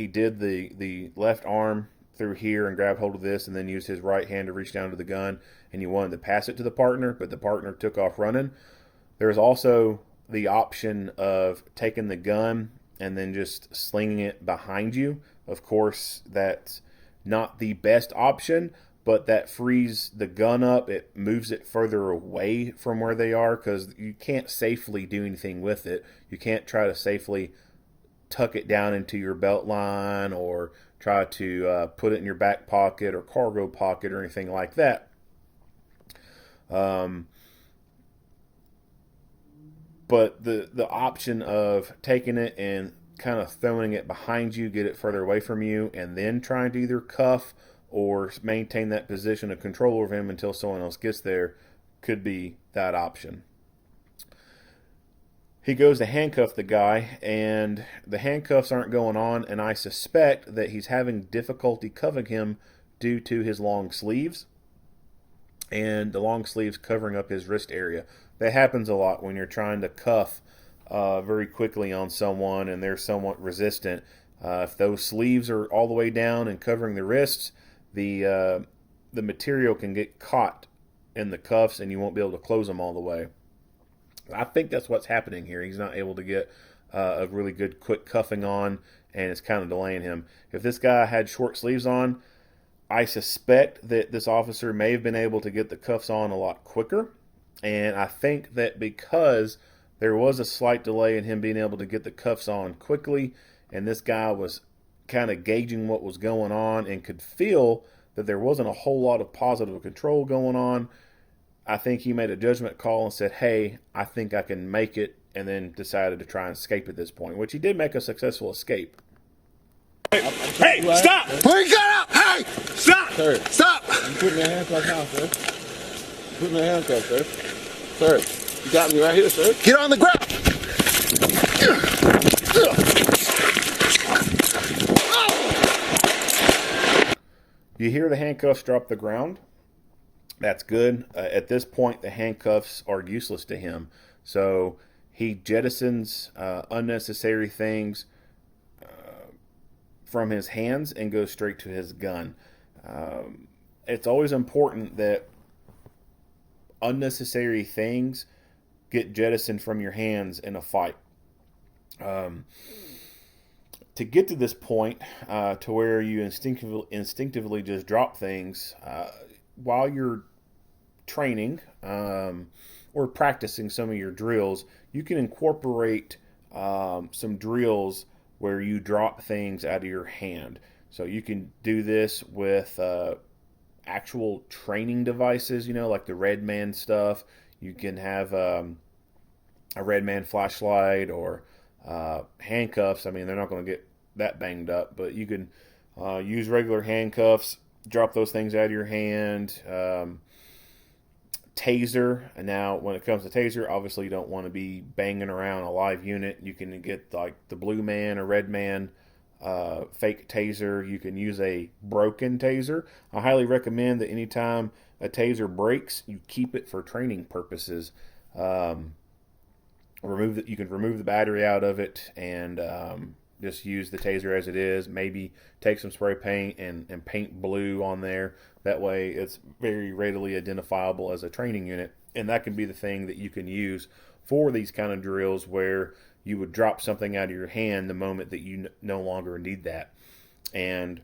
did the left arm through here and grabbed hold of this and then used his right hand to reach down to the gun, and you wanted to pass it to the partner, but the partner took off running. There's also the option of taking the gun and then just slinging it behind you. Of course, that's not the best option, but that frees the gun up. It moves it further away from where they are because you can't safely do anything with it. You can't try to safely tuck it down into your belt line or try to put it in your back pocket or cargo pocket or anything like that. But the option of taking it and kind of throwing it behind you, get it further away from you, and then trying to either cuff or maintain that position of control over him until someone else gets there could be that option. He goes to handcuff the guy, and the handcuffs aren't going on, and I suspect that he's having difficulty cuffing him due to his long sleeves, and the long sleeves covering up his wrist area. That happens a lot when you're trying to cuff very quickly on someone, and they're somewhat resistant. If those sleeves are all the way down and covering the wrists, the material can get caught in the cuffs, and you won't be able to close them all the way. I think that's what's happening here. He's not able to get a really good quick cuffing on, and it's kind of delaying him. If this guy had short sleeves on, I suspect that this officer may have been able to get the cuffs on a lot quicker. And I think that because there was a slight delay in him being able to get the cuffs on quickly, and this guy was kind of gauging what was going on and could feel that there wasn't a whole lot of positive control going on, I think he made a judgment call and said, hey, I think I can make it, and then decided to try and escape at this point, which he did make a successful escape. Hey, stop! Where you got up? Hey! Stop! Sir, Stop! you put me in handcuffs now, sir. You put me in handcuffs, sir. Sir, you got me right here, sir. Get on the ground! You hear the handcuffs drop the ground. That's good. At this point, the handcuffs are useless to him. So he jettisons unnecessary things from his hands and goes straight to his gun. It's always important that unnecessary things get jettisoned from your hands in a fight. To get to this point, to where you instinctively just drop things while you're training or practicing some of your drills, you can incorporate some drills where you drop things out of your hand. So you can do this with actual training devices, like the Red Man stuff. You can have a Red Man flashlight or handcuffs. I mean, they're not going to get that banged up, but you can use regular handcuffs, drop those things out of your hand. Taser. And now when it comes to taser, obviously you don't want to be banging around a live unit. You can get like the Blue Man or Red Man fake taser. You can use a broken taser. I highly recommend that anytime a taser breaks, you keep it for training purposes. You can remove the battery out of it and just use the taser as it is. Maybe take some spray paint and paint blue on there. That way it's very readily identifiable as a training unit. And that can be the thing that you can use for these kind of drills where you would drop something out of your hand the moment that you no longer need that. And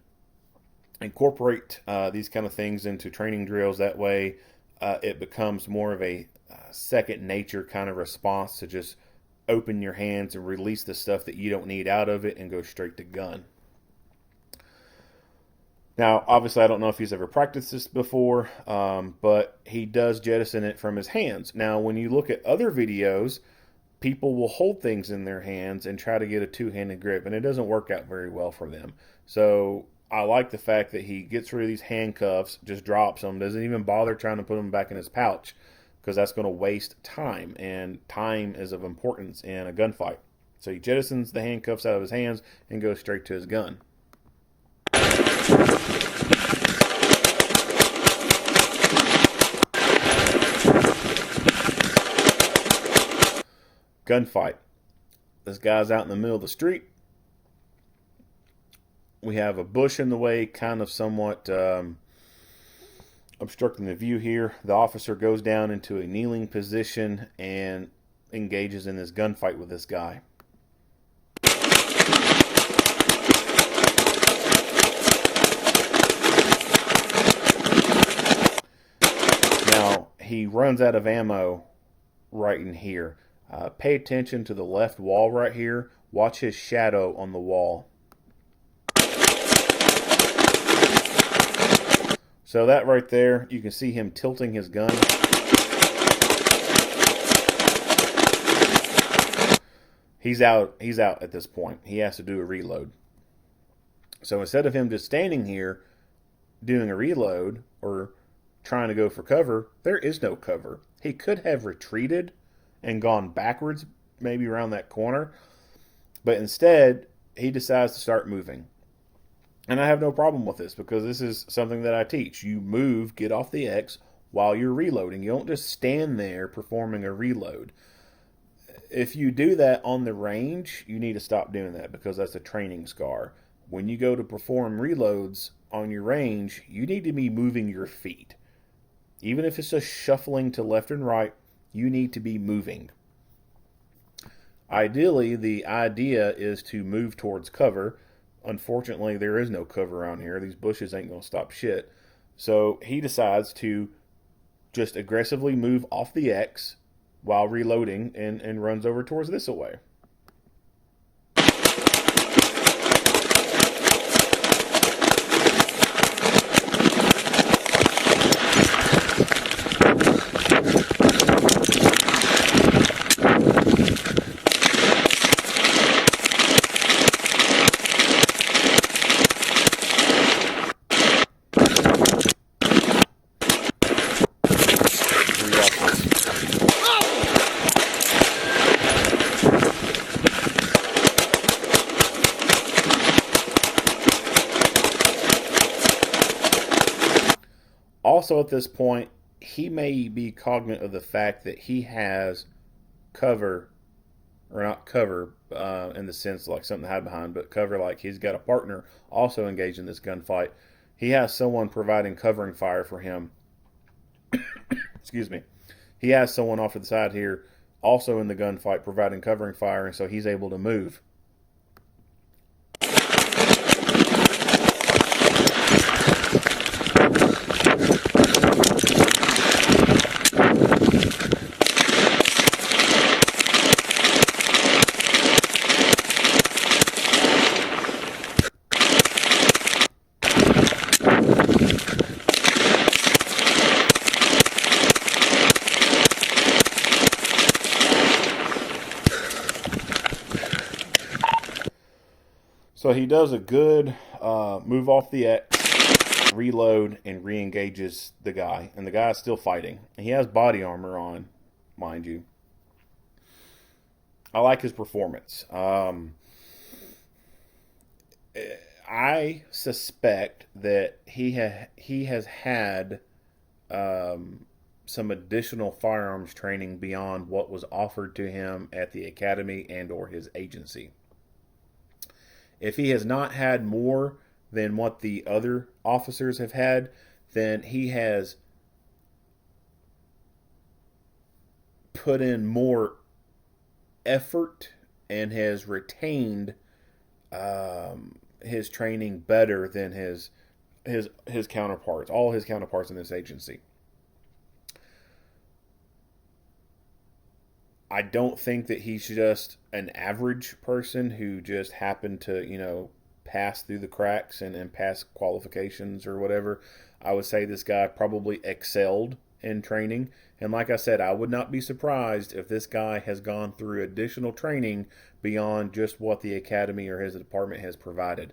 incorporate these kind of things into training drills. That way it becomes more of a second nature kind of response to just open your hands and release the stuff that you don't need out of it and go straight to gun. Now, obviously, I don't know if he's ever practiced this before, but he does jettison it from his hands. Now, when you look at other videos, people will hold things in their hands and try to get a two-handed grip, and it doesn't work out very well for them. So I like the fact that he gets rid of these handcuffs, just drops them, doesn't even bother trying to put them back in his pouch, because that's going to waste time, and time is of importance in a gunfight. So he jettisons the handcuffs out of his hands and goes straight to his gun. Gunfight. This guy's out in the middle of the street. We have a bush in the way, kind of somewhat obstructing the view here. The officer goes down into a kneeling position and engages in this gunfight with this guy. Now, he runs out of ammo right in here. Pay attention to the left wall right here. Watch his shadow on the wall. So that right there, you can see him tilting his gun. He's out at this point. He has to do a reload. So instead of him just standing here doing a reload or trying to go for cover, there is no cover. He could have retreated and gone backwards, maybe around that corner. But instead, he decides to start moving. And I have no problem with this, because this is something that I teach. You move, get off the X while you're reloading. You don't just stand there performing a reload. If you do that on the range, you need to stop doing that, because that's a training scar. When you go to perform reloads on your range, you need to be moving your feet. Even if it's just shuffling to left and right, you need to be moving. Ideally, the idea is to move towards cover. Unfortunately, there is no cover around here. These bushes ain't going to stop shit. So he decides to just aggressively move off the X while reloading and runs over towards this away. Also, at this point, he may be cognizant of the fact that he has cover, or not cover in the sense like something to hide behind, but cover like he's got a partner also engaged in this gunfight. He has someone providing covering fire for him. Excuse me. He has someone off to the side here also in the gunfight providing covering fire, and so he's able to move. So he does a good move off the X, reload, and re-engages the guy. And the guy's still fighting. He has body armor on, mind you. I like his performance. I suspect that he has had some additional firearms training beyond what was offered to him at the academy and or his agency. If he has not had more than what the other officers have had, then he has put in more effort and has retained his training better than his counterparts, all his counterparts in this agency. I don't think that he's just an average person who just happened to, pass through the cracks and pass qualifications or whatever. I would say this guy probably excelled in training. And like I said, I would not be surprised if this guy has gone through additional training beyond just what the academy or his department has provided.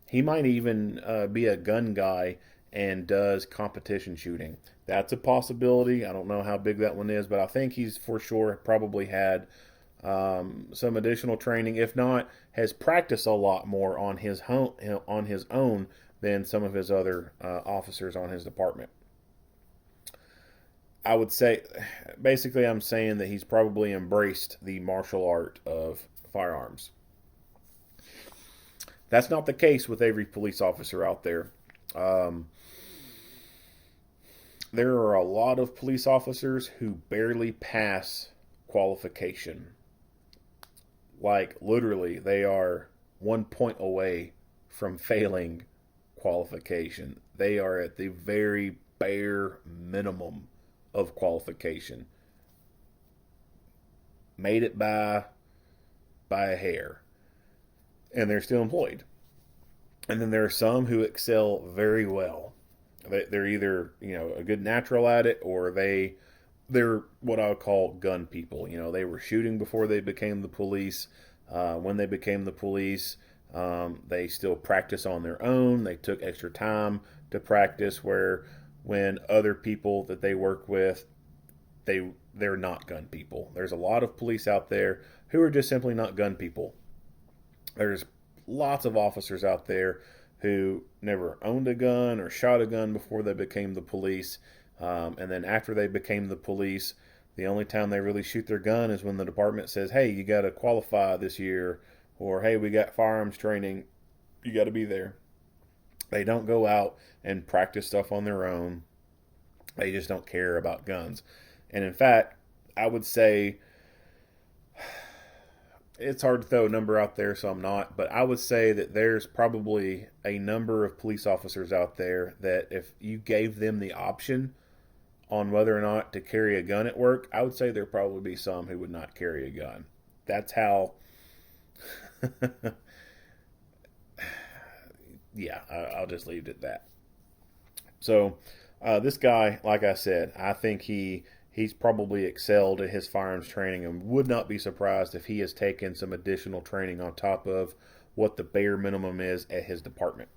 He might even be a gun guy and does competition shooting. That's a possibility. I don't know how big that one is, but I think he's for sure probably had some additional training. If not, has practiced a lot more on his own than some of his other officers on his department. I would say, basically, I'm saying that he's probably embraced the martial art of firearms. That's not the case with every police officer out there. There are a lot of police officers who barely pass qualification. Like, literally, they are 1 point away from failing qualification. They are at the very bare minimum of qualification. Made it by a hair. And they're still employed. And then there are some who excel very well. They're either, a good natural at it, or they're what I would call gun people. They were shooting before they became the police. When they became the police, they still practice on their own. They took extra time to practice, where when other people that they work with, they're not gun people. There's a lot of police out there who are just simply not gun people. There's lots of officers out there who never owned a gun or shot a gun before they became the police. And then after they became the police, the only time they really shoot their gun is when the department says, hey, you got to qualify this year, or hey, we got firearms training, you got to be there. They don't go out and practice stuff on their own. They just don't care about guns. And in fact, I would say, it's hard to throw a number out there, so I'm not, but I would say that there's probably a number of police officers out there that if you gave them the option on whether or not to carry a gun at work, I would say there'd probably be some who would not carry a gun. That's how, yeah, I'll just leave it at that. So this guy, like I said, I think he's probably excelled at his firearms training, and would not be surprised if he has taken some additional training on top of what the bare minimum is at his department.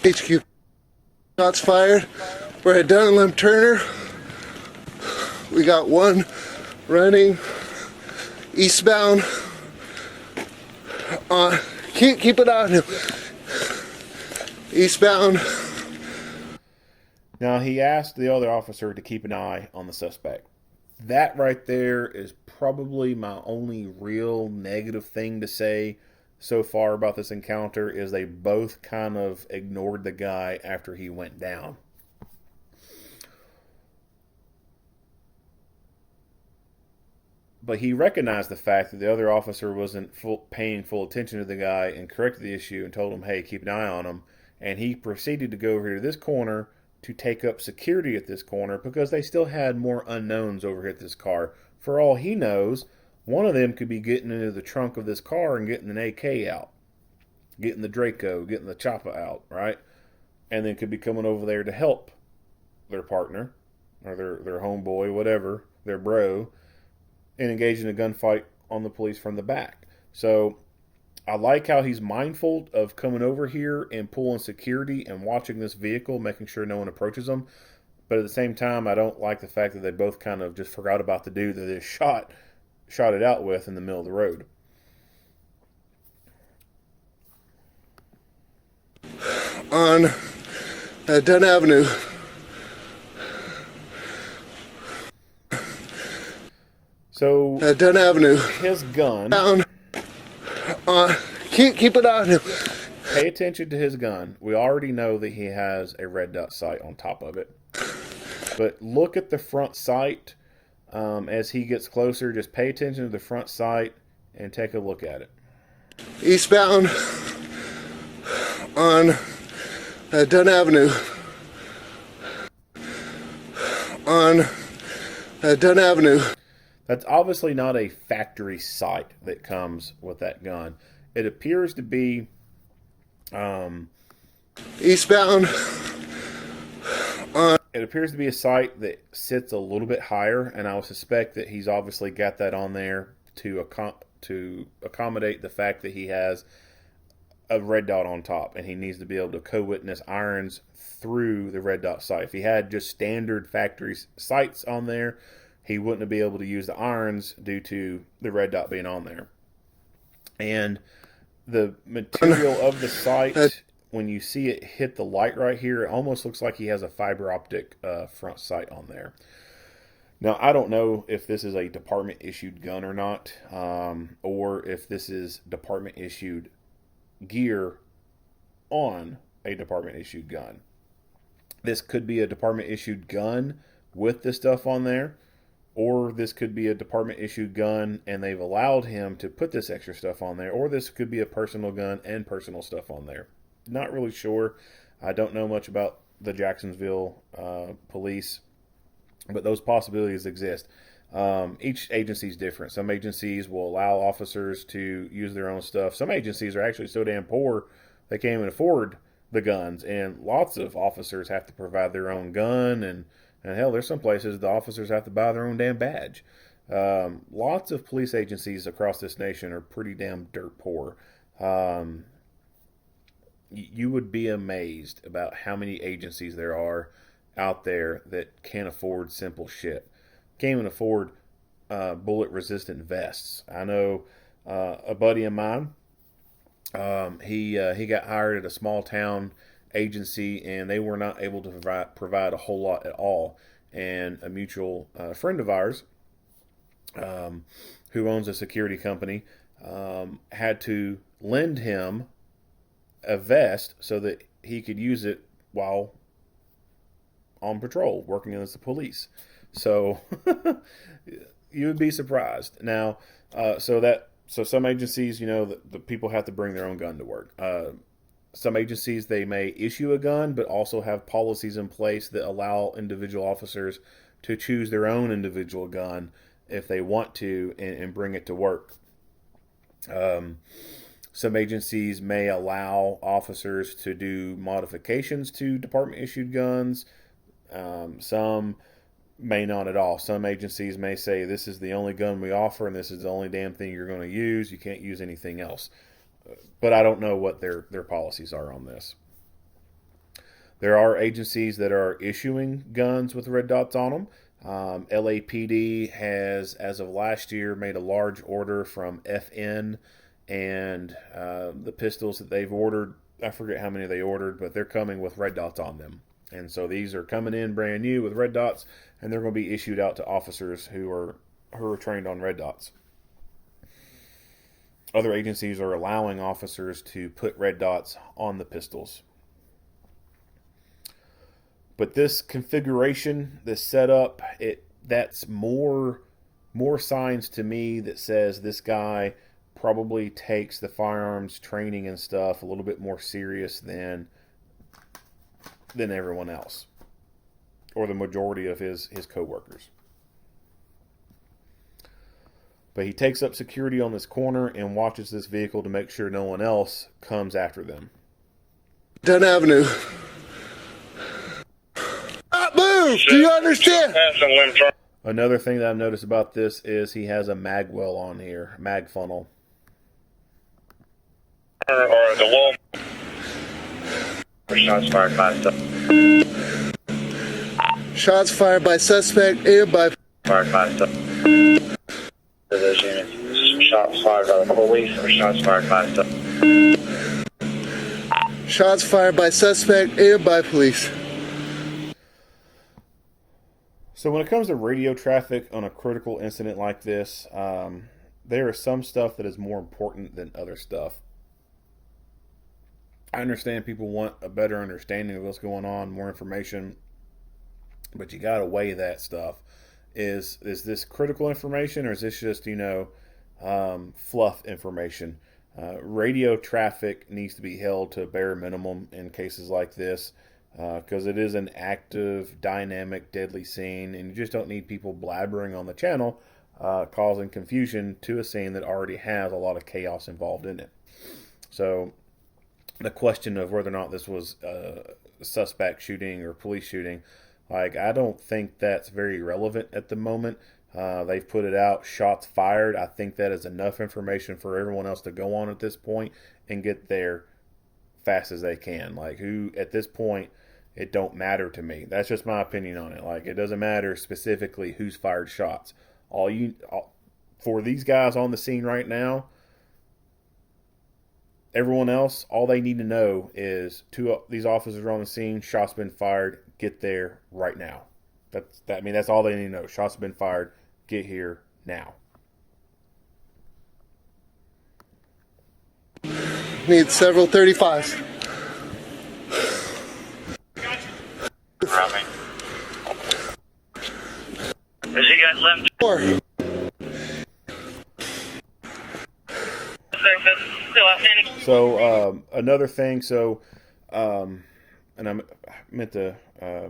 HQ. Shots fired. We're at Dunham Turner. We got one running eastbound. Keep it on him. Eastbound. Now, he asked the other officer to keep an eye on the suspect. That right there is probably my only real negative thing to say so far about this encounter, is they both kind of ignored the guy after he went down. But he recognized the fact that the other officer wasn't paying full attention to the guy, and corrected the issue and told him, hey, keep an eye on him. And he proceeded to go over here to this corner to take up security at this corner, because they still had more unknowns over here at this car. For all he knows, one of them could be getting into the trunk of this car and getting an AK out, getting the Draco, getting the chopper out, right? And then could be coming over there to help their partner or their homeboy, whatever, their bro, and engage in a gunfight on the police from the back. So I like how he's mindful of coming over here and pulling security and watching this vehicle, making sure no one approaches them. But at the same time, I don't like the fact that they both kind of just forgot about the dude that they shot it out with in the middle of the road. On Dunn Avenue. So Dunn Avenue. His gun. Down. Keep it on him. Pay attention to his gun. We already know that he has a red dot sight on top of it. But look at the front sight as he gets closer. Just pay attention to the front sight and take a look at it. Eastbound on Dunn Avenue. On Dunn Avenue. That's obviously not a factory sight that comes with that gun. It appears to be eastbound. It appears to be a sight that sits a little bit higher, and I would suspect that he's obviously got that on there to accommodate the fact that he has a red dot on top, and he needs to be able to co-witness irons through the red dot sight. If he had just standard factory sights on there, he wouldn't be able to use the irons due to the red dot being on there. And the material of the sight, when you see it hit the light right here, it almost looks like he has a fiber optic front sight on there. Now, I don't know if this is a department issued gun or not, or if this is department issued gear on a department issued gun. This could be a department issued gun with this stuff on there, or this could be a department issued gun and they've allowed him to put this extra stuff on there, or this could be a personal gun and personal stuff on there. Not really sure. I don't know much about the Jacksonville police, but those possibilities exist. Each agency is different. Some agencies will allow officers to use their own stuff. Some agencies are actually so damn poor they can't even afford the guns, and lots of officers have to provide their own gun, and hell, there's some places the officers have to buy their own damn badge. Lots of police agencies across this nation are pretty damn dirt poor. You would be amazed about how many agencies there are out there that can't afford simple shit. Can't even afford bullet-resistant vests. I know a buddy of mine. He got hired at a small town agency, and they were not able to provide a whole lot at all. And a mutual friend of ours, who owns a security company, had to lend him a vest so that he could use it while on patrol, working as the police. So you would be surprised. Now, so some agencies, the people have to bring their own gun to work. Some agencies, they may issue a gun, but also have policies in place that allow individual officers to choose their own individual gun if they want to and bring it to work. Some agencies may allow officers to do modifications to department-issued guns. Some may not at all. Some agencies may say, this is the only gun we offer, and this is the only damn thing you're going to use. You can't use anything else. But I don't know what their policies are on this. There are agencies that are issuing guns with red dots on them. LAPD has, as of last year, made a large order from FN, and the pistols that they've ordered, I forget how many they ordered, but they're coming with red dots on them. And so these are coming in brand new with red dots, and they're going to be issued out to officers who are trained on red dots. Other agencies are allowing officers to put red dots on the pistols. But this configuration, this setup, that's more signs to me that says this guy probably takes the firearms training and stuff a little bit more serious than everyone else, or the majority of his co-workers. But he takes up security on this corner and watches this vehicle to make sure no one else comes after them. Dunn Avenue. Move! Do you understand? Another thing that I've noticed about this is he has a mag well on here, mag funnel. Or the wall. Shots fired by Shots fired by suspect and by Those units. Shots fired by the police or shots fired by shots fired by suspect and by police. So when it comes to radio traffic on a critical incident like this, there is some stuff that is more important than other stuff. I understand people want a better understanding of what's going on, more information, but you got to weigh that stuff. Is this critical information, or is this just, fluff information? Radio traffic needs to be held to a bare minimum in cases like this, because it is an active, dynamic, deadly scene, and you just don't need people blabbering on the channel, causing confusion to a scene that already has a lot of chaos involved in it. So the question of whether or not this was a suspect shooting or police shooting, like, I don't think that's very relevant at the moment. They've put it out, shots fired. I think that is enough information for everyone else to go on at this point and get there fast as they can. Like, who, at this point, it don't matter to me. That's just my opinion on it. Like, it doesn't matter specifically who's fired shots. For these guys on the scene right now, everyone else, all they need to know is these officers are on the scene, shots been fired, get there right now. That's all they need to know. Shots have been fired, get here now. Need several 35s. Has he got left? 4. Still outstanding. So another thing, and I meant to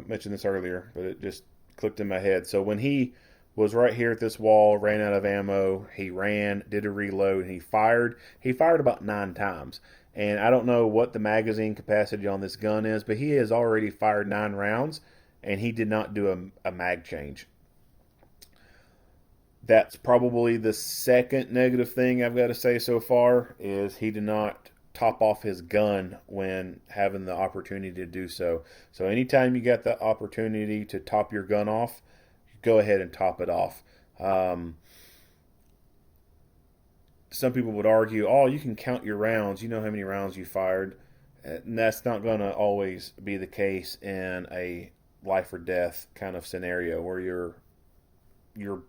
mention this earlier, but it just clicked in my head. So when he was right here at this wall, ran out of ammo, he ran, did a reload, and he fired about 9 times. And I don't know what the magazine capacity on this gun is, but he has already fired 9 rounds, and he did not do a mag change. That's probably the second negative thing I've got to say so far, is he did not top off his gun when having the opportunity to do so. So anytime you get the opportunity to top your gun off, go ahead and top it off. Some people would argue, oh, you can count your rounds. You know how many rounds you fired. And that's not going to always be the case in a life or death kind of scenario where your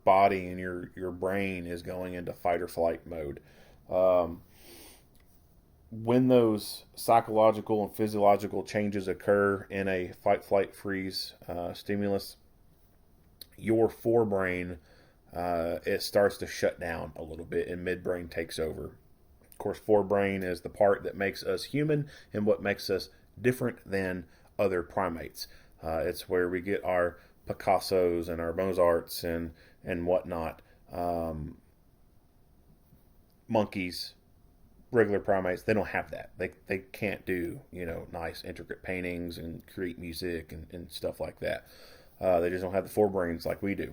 body and your brain is going into fight or flight mode. When those psychological and physiological changes occur in a fight, flight, freeze stimulus, your forebrain, it starts to shut down a little bit and midbrain takes over. Of course, forebrain is the part that makes us human and what makes us different than other primates. It's where we get our Picassos and our Mozarts and whatnot. Monkeys, regular primates, they don't have that. They can't do, nice intricate paintings and create music and stuff like that. They just don't have the forebrains like we do.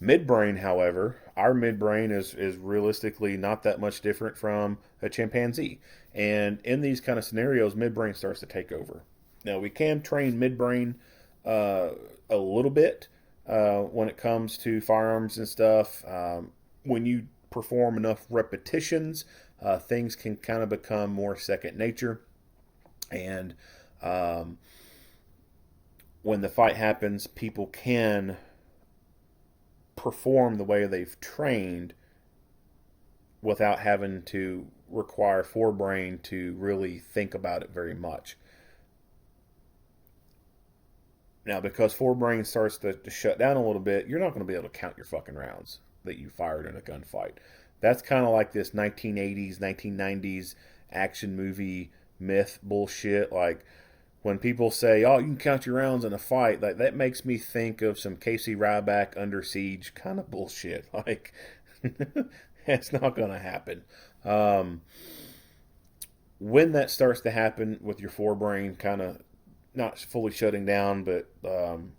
Midbrain, however, our midbrain is realistically not that much different from a chimpanzee. And in these kind of scenarios, midbrain starts to take over. Now, we can train midbrain a little bit when it comes to firearms and stuff. When you perform enough repetitions, things can kind of become more second nature. And when the fight happens, people can perform the way they've trained without having to require forebrain to really think about it very much. Now, because forebrain starts to shut down a little bit, you're not going to be able to count your fucking rounds that you fired in a gunfight. That's kind of like this 1980s, 1990s action movie myth bullshit. Like, when people say, oh, you can count your rounds in a fight, that makes me think of some Casey Ryback Under Siege kind of bullshit. Like, it's not going to happen. When that starts to happen with your forebrain kind of not fully shutting down, but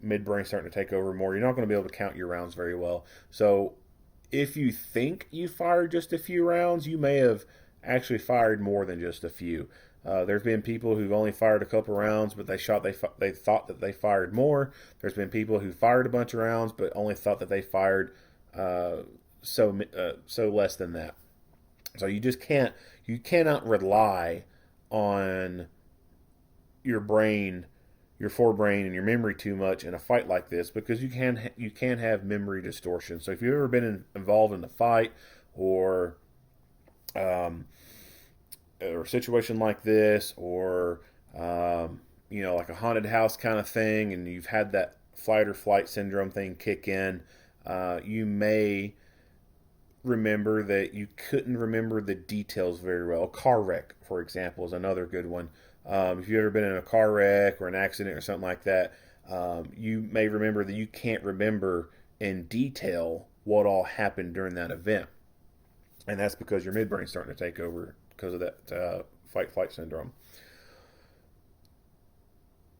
midbrain starting to take over more, you're not going to be able to count your rounds very well. So if you think you fired just a few rounds, you may have actually fired more than just a few. There's been people who've only fired a couple rounds, but they thought that they fired more. There's been people who fired a bunch of rounds, but only thought that they fired so less than that. So you cannot rely on your brain, your forebrain, and your memory too much in a fight like this, because you can have memory distortion. So if you've ever been involved in a fight or a situation like this, or like a haunted house kind of thing, and you've had that flight or flight syndrome thing kick in, you may remember that you couldn't remember the details very well. A car wreck, for example, is another good one. If you've ever been in a car wreck or an accident or something like that, you may remember that you can't remember in detail what all happened during that event. And that's because your midbrain's starting to take over because of that fight-flight syndrome.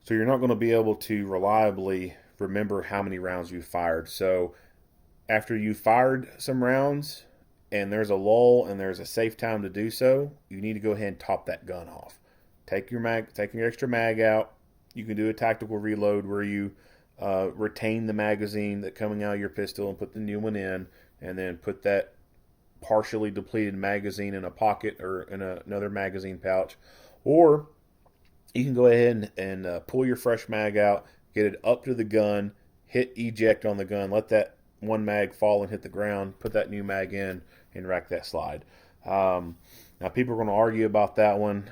So you're not going to be able to reliably remember how many rounds you fired. So after you fired some rounds and there's a lull and there's a safe time to do so, you need to go ahead and top that gun off. Take your extra mag out. You can do a tactical reload where you retain the magazine that's coming out of your pistol and put the new one in, and then put that partially depleted magazine in a pocket or in another magazine pouch. Or you can go ahead and pull your fresh mag out, get it up to the gun, hit eject on the gun, let that one mag fall and hit the ground, put that new mag in, and rack that slide. Now, people are going to argue about that one.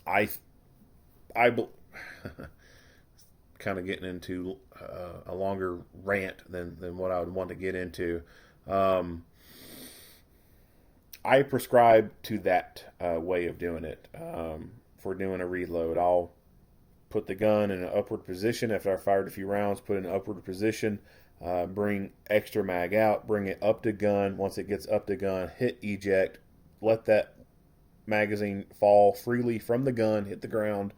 I kind of getting into a longer rant than what I would want to get into. I prescribe to that way of doing it. For doing a reload, I'll put the gun in an upward position after I fired a few rounds, put it in an upward position, bring extra mag out, bring it up to gun. Once it gets up to gun, hit eject, let that magazine fall freely from the gun, hit the ground,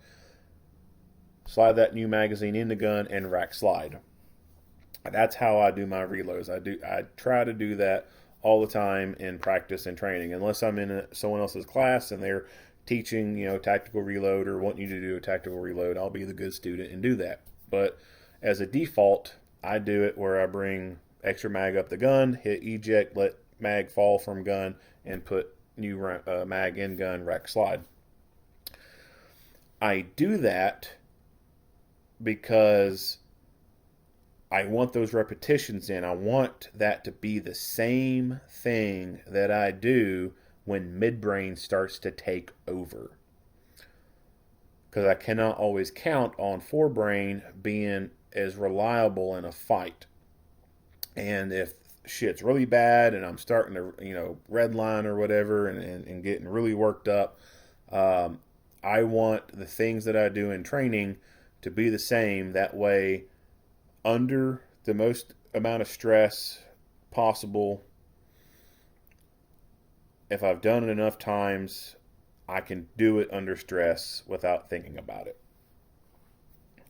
slide that new magazine in the gun, and rack slide. That's how I do my reloads. I try to do that all the time in practice and training, unless I'm in someone else's class and they're teaching, tactical reload or want you to do a tactical reload. I'll be the good student and do that. But as a default, I do it where I bring extra mag up the gun, hit eject, let mag fall from gun, and put new mag in gun, rack slide. I do that because I want those repetitions in. I want that to be the same thing that I do when midbrain starts to take over. Because I cannot always count on forebrain being as reliable in a fight. And if shit's really bad and I'm starting to, red line or whatever and getting really worked up, I want the things that I do in training to be the same. That way, under the most amount of stress possible, if I've done it enough times, I can do it under stress without thinking about it.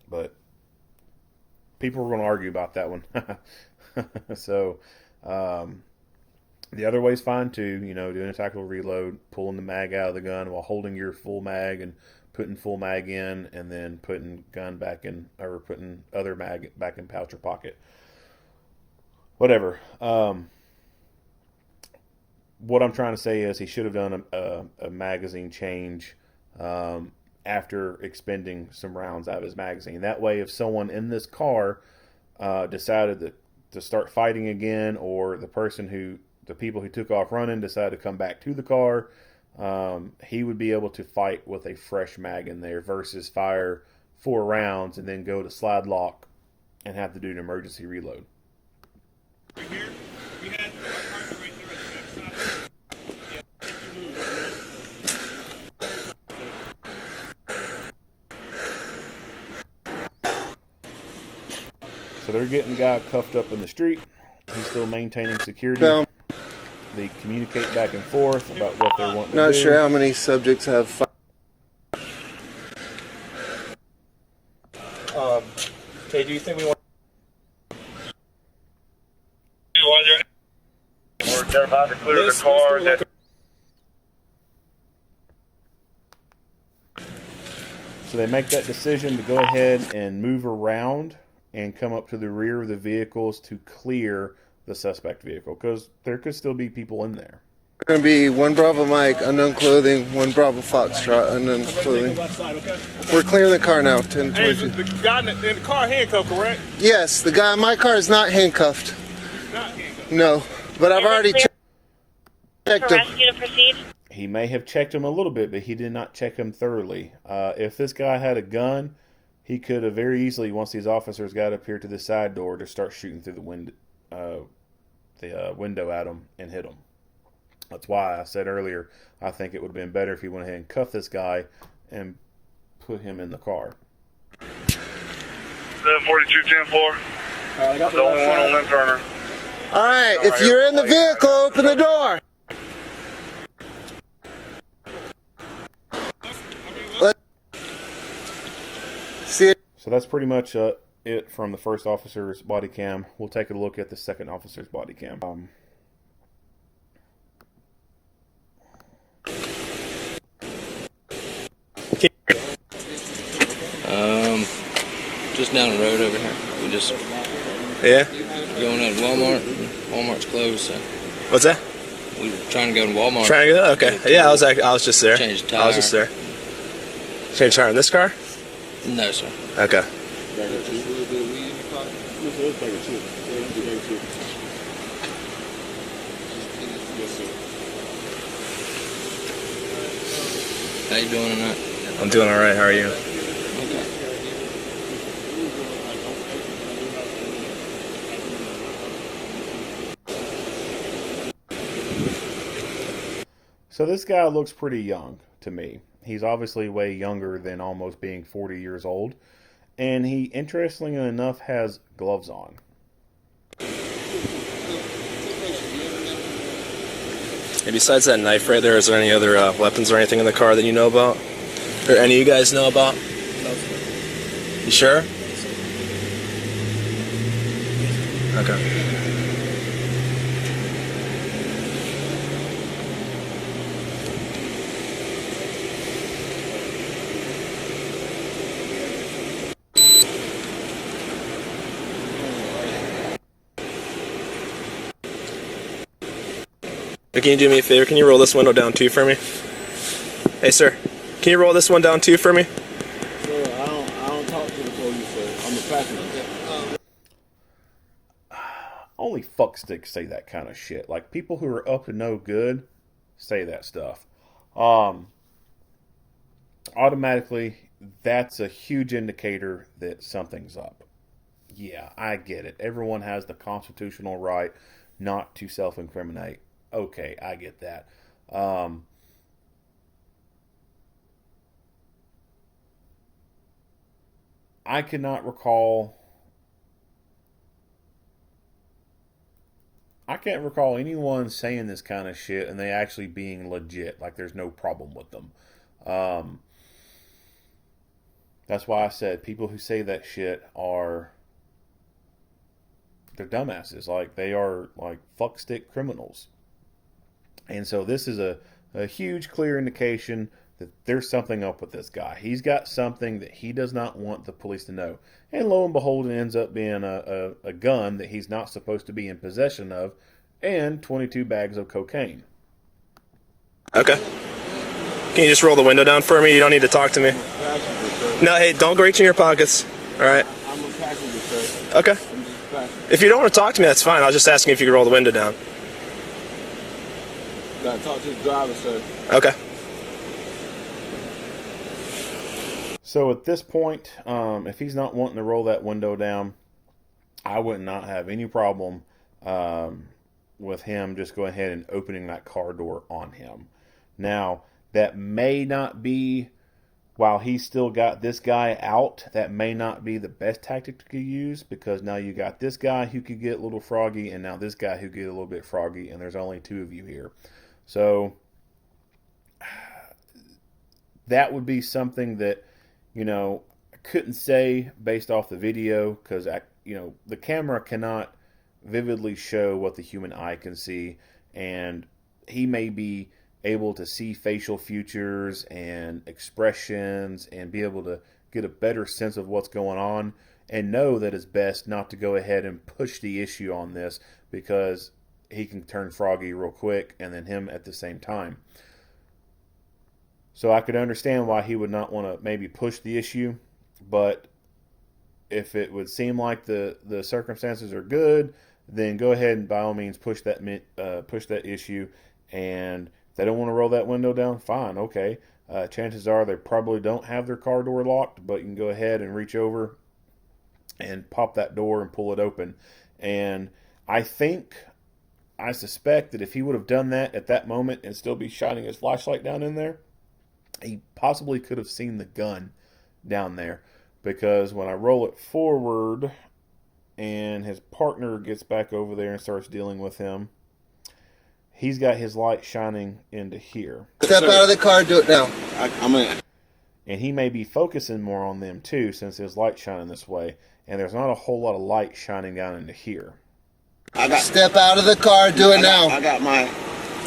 But people are going to argue about that one. So the other way's fine too, doing a tactical reload, pulling the mag out of the gun while holding your full mag and putting full mag in, and then putting gun back in, or putting other mag back in pouch or pocket. Whatever. What I'm trying to say is he should have done a magazine change after expending some rounds out of his magazine. That way, if someone in this car decided to start fighting again, or the people who took off running decided to come back to the car, he would be able to fight with a fresh mag in there versus fire 4 rounds and then go to slide lock and have to do an emergency reload. Right here, we had our partner right there at the backside. So they're getting the guy cuffed up in the street. He's still maintaining security. They communicate back and forth about what they're wanting to do. Not sure how many subjects have. Okay, do you think we want? Or they're about to clear the car. So they make that decision to go ahead and move around and come up to the rear of the vehicles to clear the suspect vehicle, because there could still be people in there. Going to be 1 Bravo Mike, unknown clothing, 1 Bravo Foxtrot, unknown clothing. We're clearing the car now. 10 Hey, is the guy in the car handcuffed, correct? Yes, the guy in my car is not handcuffed. He's not handcuffed. No, but I've already checked him. Rescue to proceed. He may have checked him a little bit, but he did not check him thoroughly. If this guy had a gun, he could have very easily, once these officers got up here to the side door, to start shooting through the the window at him and hit him. That's why I said earlier I think it would have been better if he went ahead and cuffed this guy and put him in the car. 4210-4. I got The only one on Lynn Turner. All right, if you're in the vehicle, open the door. Let's see it. So that's pretty much it from the first officer's body cam. We'll take a look at the second officer's body cam. Just down the road over here. We just going at Walmart. Walmart's closed, so What's that? we were trying to go to Walmart. Trying to go? Okay. Yeah, I was just there. Change the tire. I was just there. Change tire in this car? No, sir. Okay. How you doing tonight? I'm doing all right. How are you? So this guy looks pretty young to me. He's obviously way younger than almost being 40 years old. And he, interestingly enough, has gloves on. Hey, besides that knife right there, is there any other weapons or anything in the car that you know about? Or any of you guys know about? You sure? Okay. Can you do me a favor? Can you roll this window down too for me? Hey, sir. Can you roll this one down too for me? Sir, I don't talk to the police, sir. I'm a passenger. Only fucksticks say that kind of shit. Like, people who are up to no good say that stuff. Automatically, that's a huge indicator that something's up. Yeah, I get it. Everyone has the constitutional right not to self-incriminate. Okay, I get that. I cannot recall. I can't recall anyone saying this kind of shit and they actually being legit. Like, there's no problem with them. That's why I said people who say that shit they're dumbasses. Like, they are like fuckstick criminals. And so this is a huge, clear indication that there's something up with this guy. He's got something that he does not want the police to know. And lo and behold, it ends up being a gun that he's not supposed to be in possession of, and 22 bags of cocaine. Okay. Can you just roll the window down for me? You don't need to talk to me. No, hey, don't reach in your pockets. All right. I'm a passenger, sir. Okay. I'm just a passenger. If you don't want to talk to me, that's fine. I was just asking if you could roll the window down. Gotta talk to the driver, sir. Okay. So at this point, if he's not wanting to roll that window down, I would not have any problem with him just going ahead and opening that car door on him. Now, that may not be, while he's still got this guy out, that may not be the best tactic to use, because now you got this guy who could get a little froggy, and now this guy who get a little bit froggy, and there's only two of you here. So that would be something that, I couldn't say based off the video, because the camera cannot vividly show what the human eye can see, and he may be able to see facial features and expressions and be able to get a better sense of what's going on and know that it's best not to go ahead and push the issue on this, because he can turn froggy real quick, and then him at the same time. So I could understand why he would not want to maybe push the issue, but if it would seem like the circumstances are good, then go ahead and by all means push that issue. And if they don't want to roll that window down, fine, okay. Chances are they probably don't have their car door locked, but you can go ahead and reach over and pop that door and pull it open. And I think I suspect that if he would have done that at that moment and still be shining his flashlight down in there, he possibly could have seen the gun down there. Because when I roll it forward and his partner gets back over there and starts dealing with him, he's got his light shining into here. Step out of the car, do it now. I'm in. And he may be focusing more on them too, since his light's shining this way. And there's not a whole lot of light shining down into here. Step out of the car, do it now. I got my.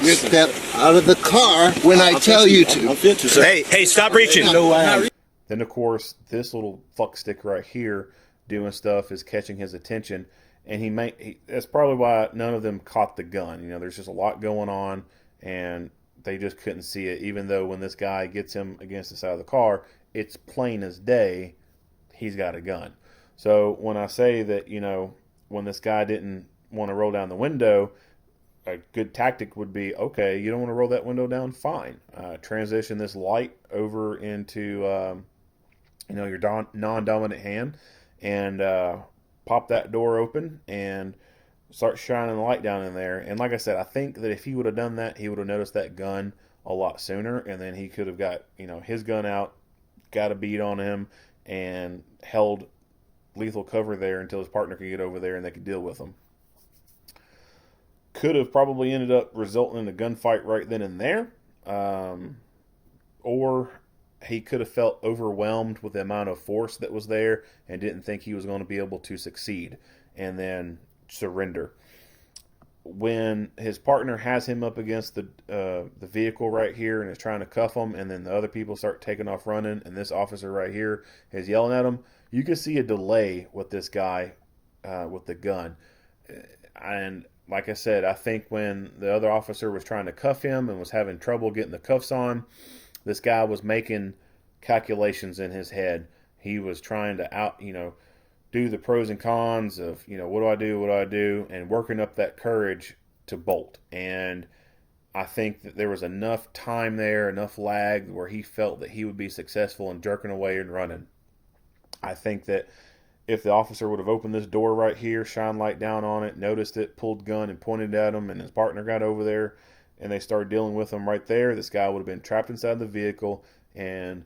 Step out of the car when I tell you to. I'm fit to, sir. Hey, stop reaching. Then, of course, this little fuck stick right here doing stuff is catching his attention. And that's probably why none of them caught the gun. You know, there's just a lot going on, and they just couldn't see it. Even though when this guy gets him against the side of the car, it's plain as day he's got a gun. So when I say that, you know, when this guy didn't want to roll down the window, a good tactic would be, okay, you don't want to roll that window down, fine. Transition this light over into, you know, your non-dominant hand, and pop that door open and start shining the light down in there. And like I said, I think that if he would have done that, he would have noticed that gun a lot sooner, and then he could have got, you know, his gun out, got a bead on him, and held lethal cover there until his partner could get over there and they could deal with him. Could have probably ended up resulting in a gunfight right then and there, or he could have felt overwhelmed with the amount of force that was there and didn't think he was going to be able to succeed and then surrender. When his partner has him up against the vehicle right here and is trying to cuff him, and then the other people start taking off running, and this officer right here is yelling at him, you can see a delay with this guy with the gun. And like I said, I think when the other officer was trying to cuff him and was having trouble getting the cuffs on, this guy was making calculations in his head. He was trying to do the pros and cons of, what do I do, and working up that courage to bolt. And I think that there was enough time there, enough lag, where he felt that he would be successful in jerking away and running. I think that if the officer would have opened this door right here, shined light down on it, noticed it, pulled gun and pointed at him, and his partner got over there, and they started dealing with him right there, this guy would have been trapped inside the vehicle, and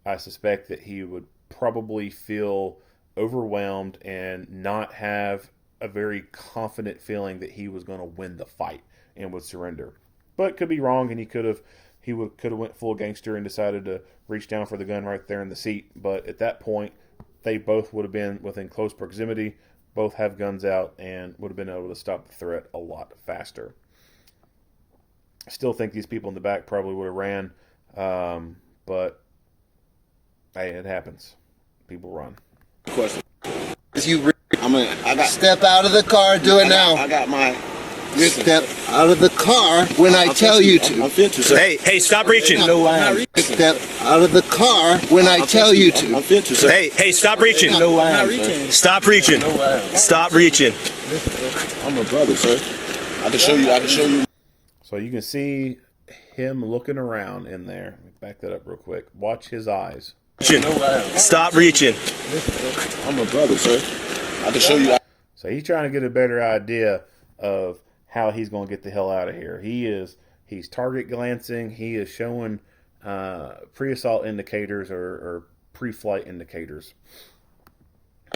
I suspect that he would probably feel overwhelmed and not have a very confident feeling that he was going to win the fight and would surrender. But could be wrong, and he could have went full gangster and decided to reach down for the gun right there in the seat. But at that point, they both would have been within close proximity, both have guns out, and would have been able to stop the threat a lot faster. I still think these people in the back probably would have ran, but hey, it happens. People run. Question. Step out of the car, do it now. I got my. Step out of the car when I tell you to. I'm fit to, sir. Hey, stop reaching. Step out of the car when I tell you to. I'm fit to, sir. Hey, stop reaching. Stop reaching. Stop reaching. I'm a brother, sir. I can show you. So you can see him looking around in there. Let me back that up real quick. Watch his eyes. Stop reaching. I'm a brother, sir. I can show you. So he's trying to get a better idea of how he's going to get the hell out of here. He's target glancing. He is showing pre-assault indicators or pre-flight indicators.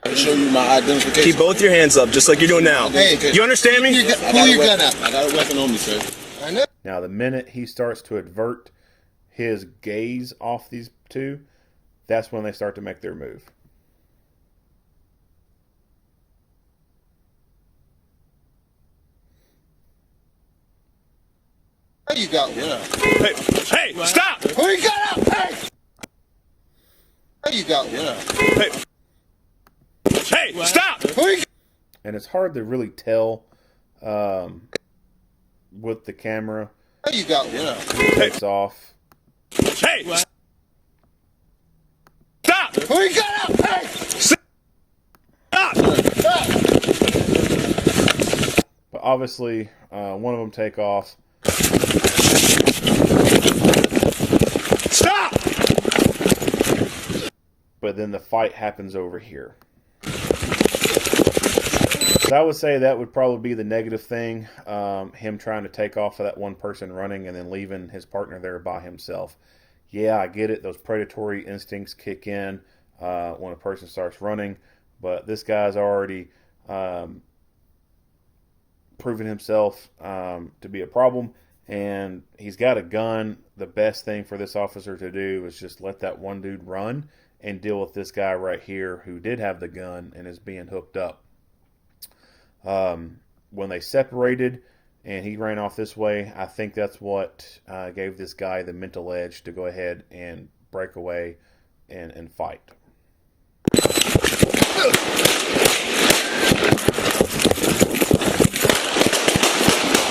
I can show you my identification. Keep both your hands up, just like you're doing now. Hey, you understand me? Pull your gun up. I got a weapon on me, sir. I know. Now, the minute he starts to avert his gaze off these two, that's when they start to make their move. There you go. Yeah. Hey, stop! Pull your gun up. Hey. There you go. Yeah. Hey, stop! And it's hard to really tell with the camera. There you go. Yeah. Takes off. Hey! Stop! Pull your gun up. Hey. Stop! But obviously, one of them take off. Stop! But then the fight happens over here. So I would say that would probably be the negative thing, him trying to take off of that one person running and then leaving his partner there by himself. Yeah, I get it. Those predatory instincts kick in when a person starts running, but this guy's already proven himself to be a problem, and he's got a gun. The best thing for this officer to do is just let that one dude run and deal with this guy right here who did have the gun and is being hooked up. When they separated and he ran off this way, I think that's what gave this guy the mental edge to go ahead and break away and fight.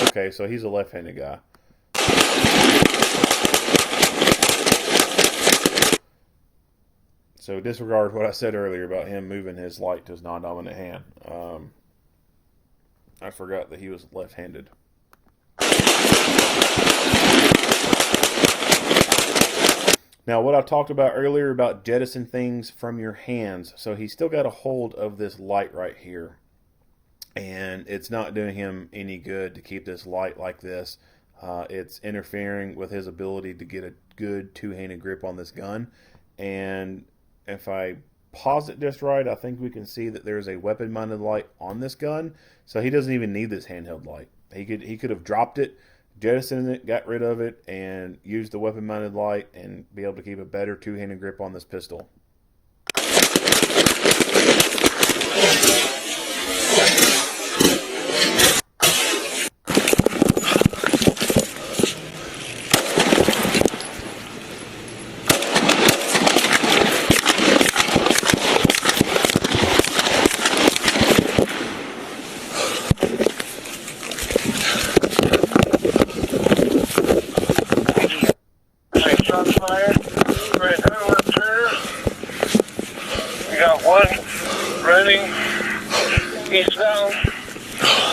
Okay, so he's a left-handed guy. So disregard what I said earlier about him moving his light to his non-dominant hand. I forgot that he was left-handed. Now, what I talked about earlier about jettison things from your hands. So he's still got a hold of this light right here. And it's not doing him any good to keep this light like this. It's interfering with his ability to get a good two-handed grip on this gun. And if I pause it just right, I think we can see that there's a weapon-mounted light on this gun. So he doesn't even need this handheld light. He could have dropped it, jettisoned it, got rid of it, and used the weapon-mounted light and be able to keep a better two-handed grip on this pistol.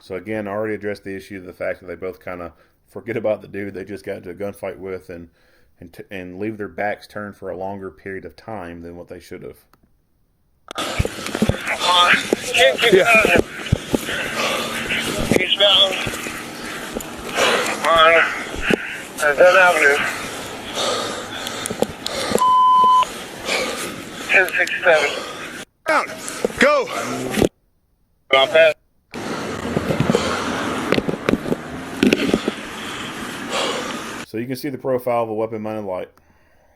So again, I already addressed the issue of the fact that they both kind of forget about the dude they just got into a gunfight with and leave their backs turned for a longer period of time than what they should have. Can't keep out of it. Eastbound on Dunn Avenue. 1067. Out. Go. Gone past. So you can see the profile of a weapon-mounted light.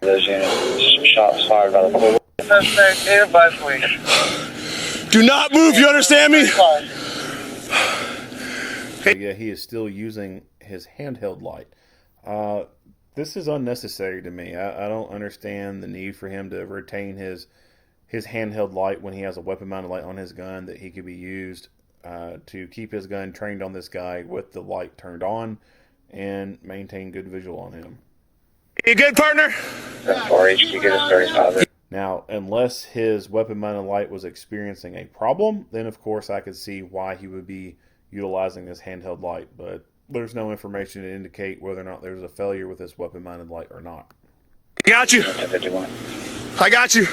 Those units, shots fired by the police. Suspect and by police. Do not move, you understand me? Yeah, he is still using his handheld light. This is unnecessary to me. I don't understand the need for him to retain his handheld light when he has a weapon-mounted light on his gun that he could be used to keep his gun trained on this guy with the light turned on and maintain good visual on him. You good, partner? Now, unless his weapon-mounted light was experiencing a problem, then of course I could see why he would be utilizing this handheld light, but there's no information to indicate whether or not there's a failure with this weapon-mounted light or not. Got you. I got you.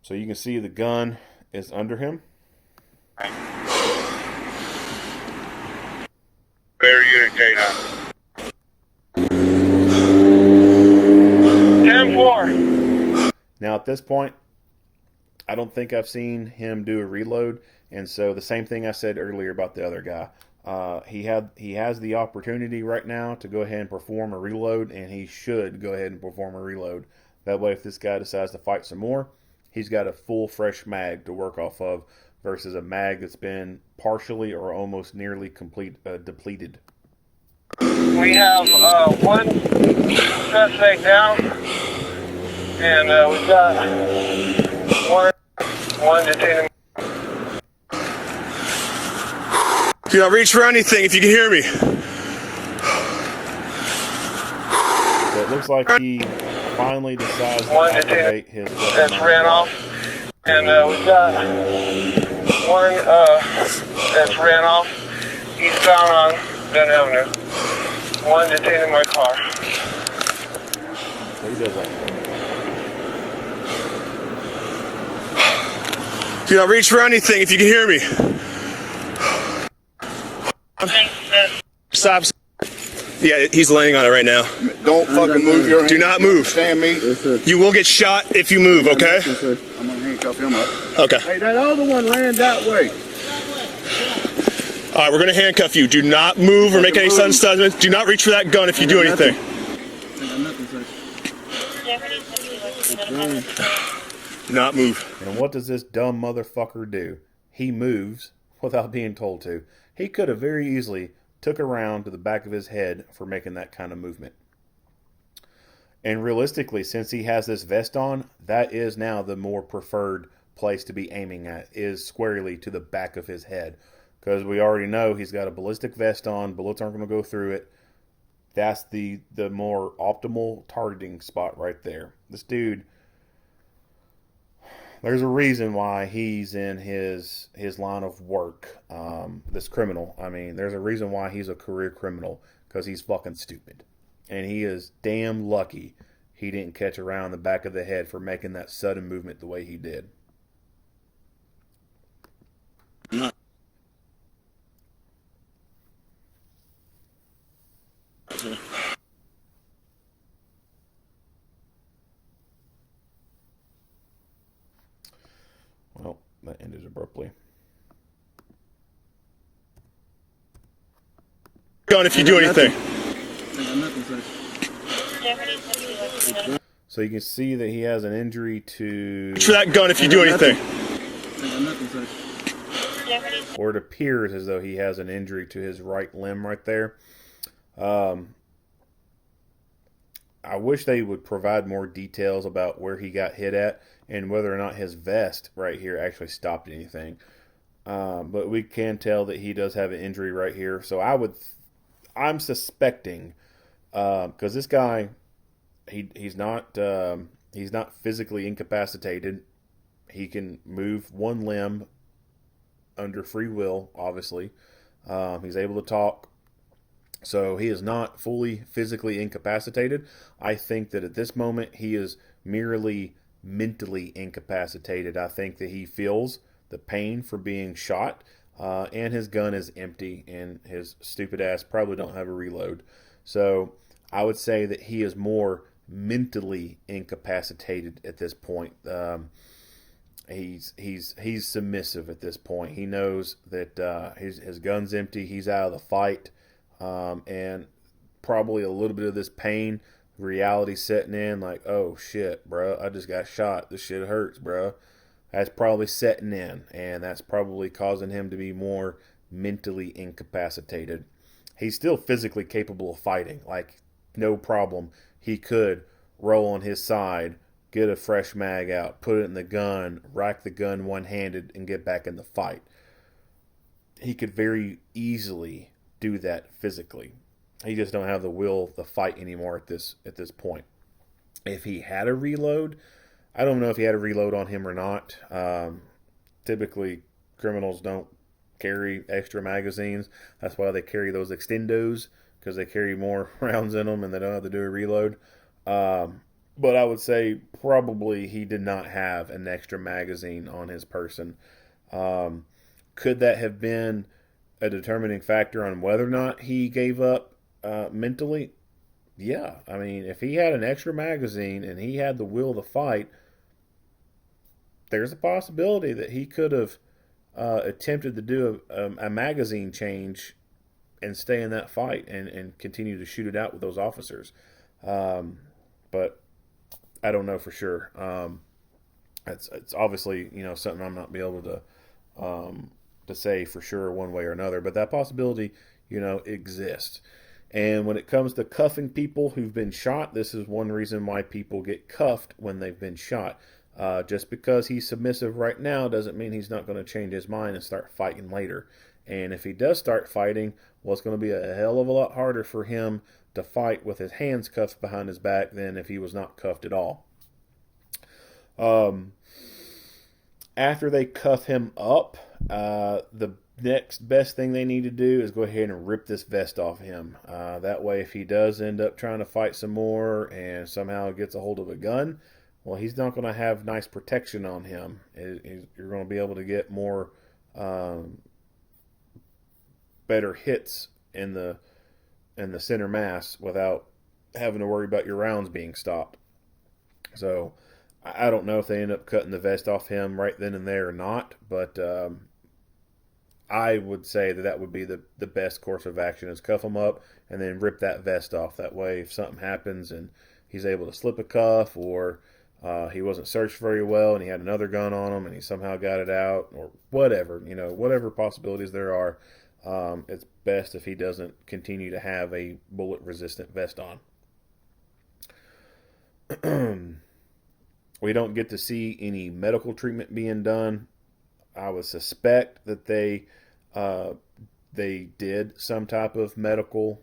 So you can see the gun is under him. Bear unit K9. 10-4. Now at this point, I don't think I've seen him do a reload, and so the same thing I said earlier about the other guy. He has the opportunity right now to go ahead and perform a reload, and he should go ahead and perform a reload. That way, if this guy decides to fight some more, he's got a full fresh mag to work off of versus a mag that's been partially or almost nearly depleted. We have one suspect down, and we've got one detained. Do not reach for anything if you can hear me. So it looks like he finally decides to activate his weapon. That's ran off, and we've got one that's ran off eastbound on Dunn Avenue. One detained in my car. So he does that. Do not reach for anything if you can hear me. Stop. Yeah, he's laying on it right now. Don't fucking move your hand. Do not move. Stand me. You will get shot if you move, okay? I'm gonna handcuff him up. Okay. Hey, that other one ran that way. All right, we're going to handcuff you. Do not move or make any sudden statements. Do not reach for that gun if you do anything. Not move. And what does this dumb motherfucker do? He moves without being told to. He could have very easily took a round to the back of his head for making that kind of movement. And realistically, since he has this vest on, that is now the more preferred place to be aiming at, is squarely to the back of his head. Because we already know he's got a ballistic vest on, bullets aren't going to go through it. That's the more optimal targeting spot right there. This dude, there's a reason why he's in his line of work, this criminal. I mean, there's a reason why he's a career criminal, because he's fucking stupid. And he is damn lucky he didn't catch around the back of the head for making that sudden movement the way he did. Well, that ended abruptly. Gun if you do anything. So you can see that he has an injury to... Reach for that gun if you do anything. Or it appears as though he has an injury to his right limb right there. I wish they would provide more details about where he got hit at and whether or not his vest right here actually stopped anything. But we can tell that he does have an injury right here. So I'm suspecting, because this guy, he's not physically incapacitated. He can move one limb under free will, obviously. He's able to talk. So he is not fully physically incapacitated. I think that at this moment he is merely mentally incapacitated. I think that he feels the pain for being shot, and his gun is empty, and his stupid ass probably don't have a reload. So I would say that he is more mentally incapacitated at this point. He's submissive at this point. He knows that his gun's empty. He's out of the fight. And probably a little bit of this pain, reality setting in, like, oh shit, bro, I just got shot. This shit hurts, bro. That's probably setting in, and that's probably causing him to be more mentally incapacitated. He's still physically capable of fighting, like, no problem. He could roll on his side, get a fresh mag out, put it in the gun, rack the gun one-handed, and get back in the fight. He could very easily do that physically. He just don't have the will to fight anymore at this point. If he had a reload, I don't know if he had a reload on him or not. Typically, criminals don't carry extra magazines. That's why they carry those extendos, because they carry more rounds in them and they don't have to do a reload. But I would say probably he did not have an extra magazine on his person. Could that have been a determining factor on whether or not he gave up mentally? Yeah. I mean, if he had an extra magazine and he had the will to fight, there's a possibility that he could have attempted to do a magazine change and stay in that fight and continue to shoot it out with those officers. But I don't know for sure. It's obviously, something I'm not be able to say for sure one way or another, but that possibility, exists. And when it comes to cuffing people who've been shot, this is one reason why people get cuffed when they've been shot. Just because he's submissive right now doesn't mean he's not going to change his mind and start fighting later. And if he does start fighting, well, it's going to be a hell of a lot harder for him to fight with his hands cuffed behind his back than if he was not cuffed at all. After they cuff him up, the next best thing they need to do is go ahead and rip this vest off him. That way, if he does end up trying to fight some more and somehow gets a hold of a gun, Well, he's not going to have nice protection on him. You're going to be able to get more better hits in the center mass without having to worry about your rounds being stopped. So I don't know if they end up cutting the vest off him right then and there or not, but I would say that would be the best course of action is cuff him up and then rip that vest off. That way, if something happens and he's able to slip a cuff, or he wasn't searched very well and he had another gun on him and he somehow got it out, or whatever, whatever possibilities there are, it's best if he doesn't continue to have a bullet-resistant vest on. We don't get to see any medical treatment being done. I would suspect that they did some type of medical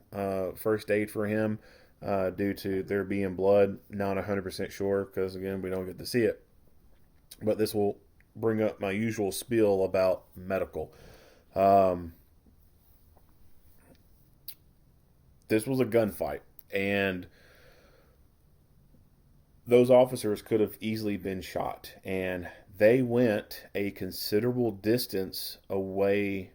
first aid for him due to there being blood. Not 100% sure because, again, we don't get to see it. But this will bring up my usual spiel about medical. This was a gunfight, and those officers could have easily been shot, and they went a considerable distance away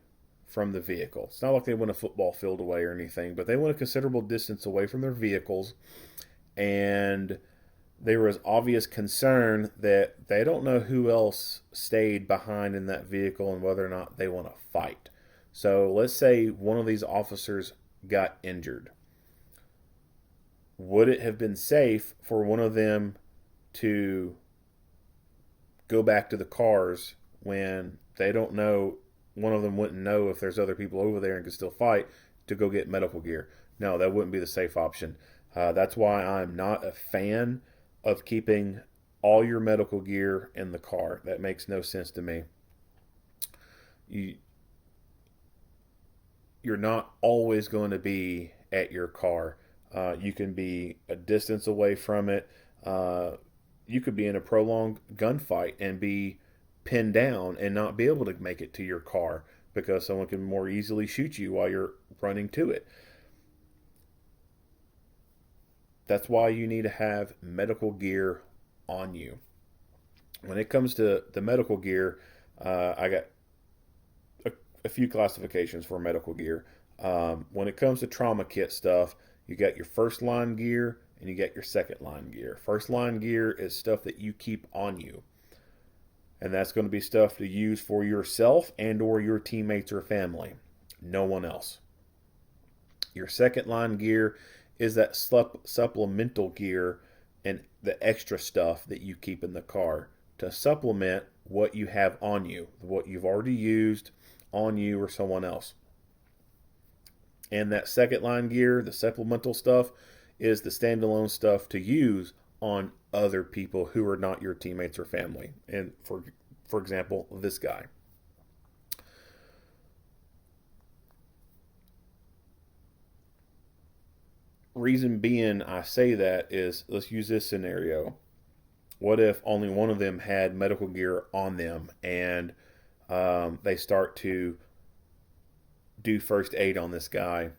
from the vehicle. It's not like they went a football field away or anything, but they went a considerable distance away from their vehicles, and there was obvious concern that they don't know who else stayed behind in that vehicle and whether or not they want to fight. So let's say one of these officers got injured. Would it have been safe for one of them to go back to the cars when they don't know, one of them wouldn't know if there's other people over there and could still fight, to go get medical gear? No, that wouldn't be the safe option. That's why I'm not a fan of keeping all your medical gear in the car. That makes no sense to me. You're not always going to be at your car. You can be a distance away from it. You could be in a prolonged gunfight and be pinned down and not be able to make it to your car because someone can more easily shoot you while you're running to it. That's why you need to have medical gear on you. When it comes to the medical gear, I got a few classifications for medical gear. When it comes to trauma kit stuff, you got your first line gear and you got your second line gear. First line gear is stuff that you keep on you. And that's going to be stuff to use for yourself and or your teammates or family. No one else. Your second line gear is that supplemental gear and the extra stuff that you keep in the car to supplement what you have on you, what you've already used on you or someone else. And that second line gear, the supplemental stuff, is the standalone stuff to use on other people who are not your teammates or family. And for example, this guy. Reason being I say that is, let's use this scenario. What if only one of them had medical gear on them and they start to do first aid on this guy,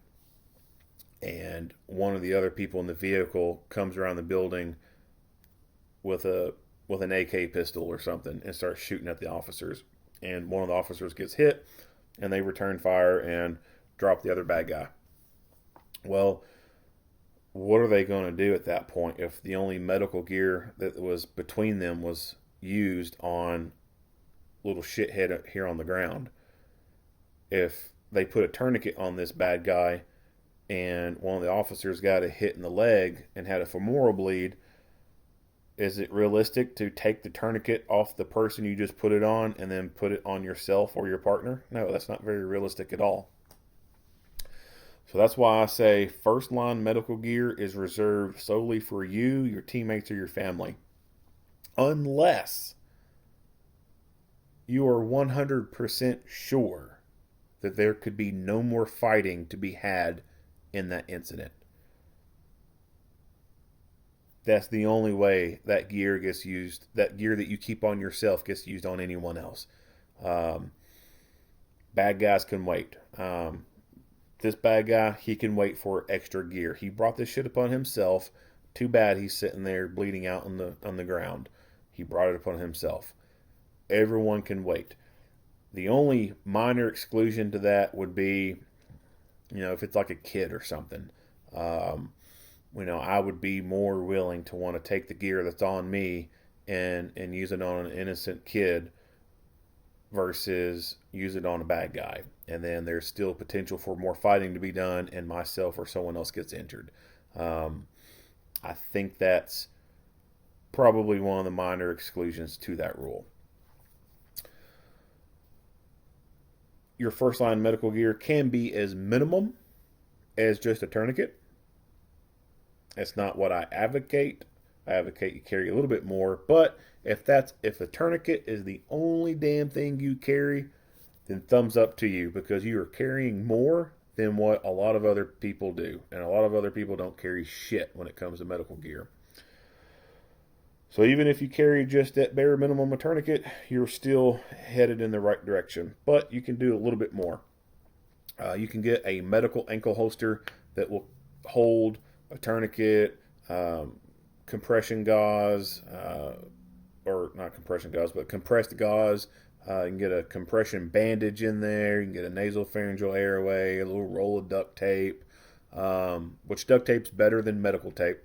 and one of the other people in the vehicle comes around the building with an AK pistol or something and starts shooting at the officers, and one of the officers gets hit and they return fire and drop the other bad guy. Well, what are they going to do at that point if the only medical gear that was between them was used on little shithead here on the ground? If they put a tourniquet on this bad guy and one of the officers got a hit in the leg and had a femoral bleed, is it realistic to take the tourniquet off the person you just put it on and then put it on yourself or your partner? No, that's not very realistic at all. So that's why I say first line medical gear is reserved solely for you, your teammates, or your family. Unless you are 100% sure that there could be no more fighting to be had in that incident. That's the only way that gear gets used, that gear that you keep on yourself gets used on anyone else. Bad guys can wait. This bad guy, he can wait for extra gear. He brought this shit upon himself Too bad he's sitting there bleeding out on the ground. He brought it upon himself. Everyone can wait. The only minor exclusion to that would be, if it's like a kid or something. I would be more willing to want to take the gear that's on me and use it on an innocent kid versus use it on a bad guy. And then there's still potential for more fighting to be done and myself or someone else gets injured. I think that's probably one of the minor exclusions to that rule. Your first line medical gear can be as minimum as just a tourniquet. It's not what I advocate. I advocate you carry a little bit more, but if the tourniquet is the only damn thing you carry, then thumbs up to you, because you are carrying more than what a lot of other people do. And a lot of other people don't carry shit when it comes to medical gear. So even if you carry just that bare minimum of tourniquet, you're still headed in the right direction. But you can do a little bit more. You can get a medical ankle holster that will hold a tourniquet, compression gauze, or not compression gauze, but compressed gauze. You can get a compression bandage in there. You can get a nasopharyngeal airway, a little roll of duct tape, which duct tape's better than medical tape.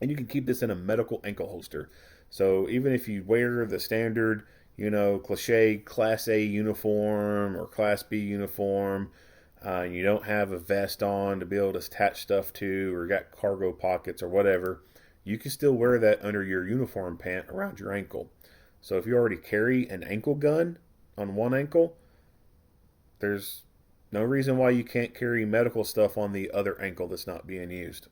And you can keep this in a medical ankle holster. So even if you wear the standard, cliche Class A uniform or Class B uniform, and you don't have a vest on to be able to attach stuff to, or got cargo pockets or whatever, you can still wear that under your uniform pant around your ankle. So if you already carry an ankle gun on one ankle, there's no reason why you can't carry medical stuff on the other ankle that's not being used.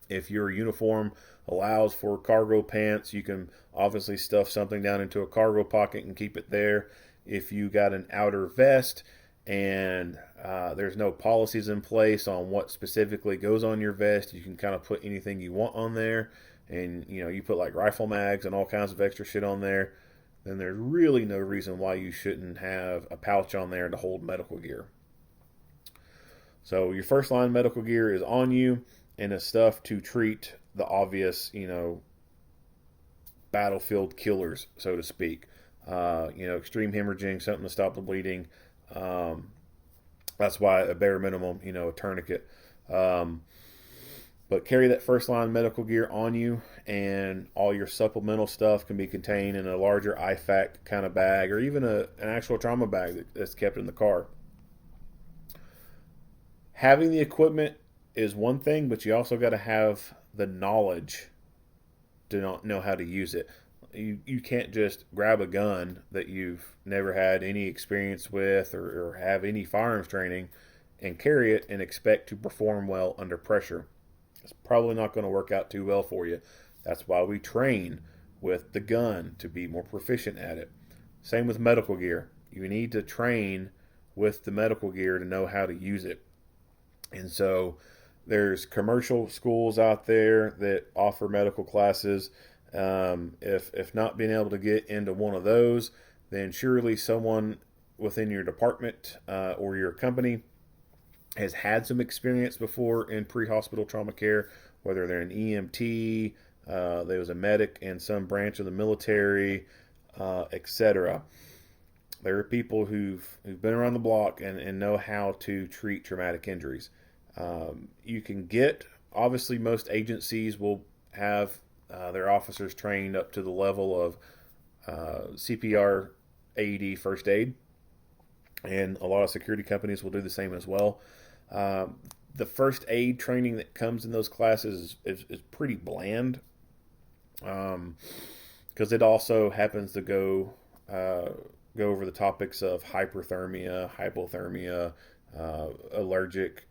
If your uniform allows for cargo pants, you can obviously stuff something down into a cargo pocket and keep it there. If you got an outer vest and there's no policies in place on what specifically goes on your vest, you can kind of put anything you want on there. And, you put like rifle mags and all kinds of extra shit on there, then there's really no reason why you shouldn't have a pouch on there to hold medical gear. So your first line medical gear is on you, and it's stuff to treat the obvious, battlefield killers, so to speak. Extreme hemorrhaging, something to stop the bleeding. That's why a bare minimum, a tourniquet. But carry that first line medical gear on you, and all your supplemental stuff can be contained in a larger IFAC kind of bag, or even an actual trauma bag that's kept in the car. Having the equipment is one thing, but you also got to have the knowledge to not know how to use it. You can't just grab a gun that you've never had any experience with or have any firearms training and carry it and expect to perform well under pressure. It's probably not going to work out too well for you. That's why we train with the gun, to be more proficient at it. Same with medical gear. You need to train with the medical gear to know how to use it. And so there's commercial schools out there that offer medical classes. If not being able to get into one of those, then surely someone within your department or your company has had some experience before in pre-hospital trauma care, whether they're an EMT, there was a medic in some branch of the military, etc. There are people who've been around the block and know how to treat traumatic injuries. You can get, obviously most agencies will have their officers trained up to the level of CPR, AED, first aid, and a lot of security companies will do the same as well. The first aid training that comes in those classes is pretty bland, because it also happens to go over the topics of hyperthermia, hypothermia, allergic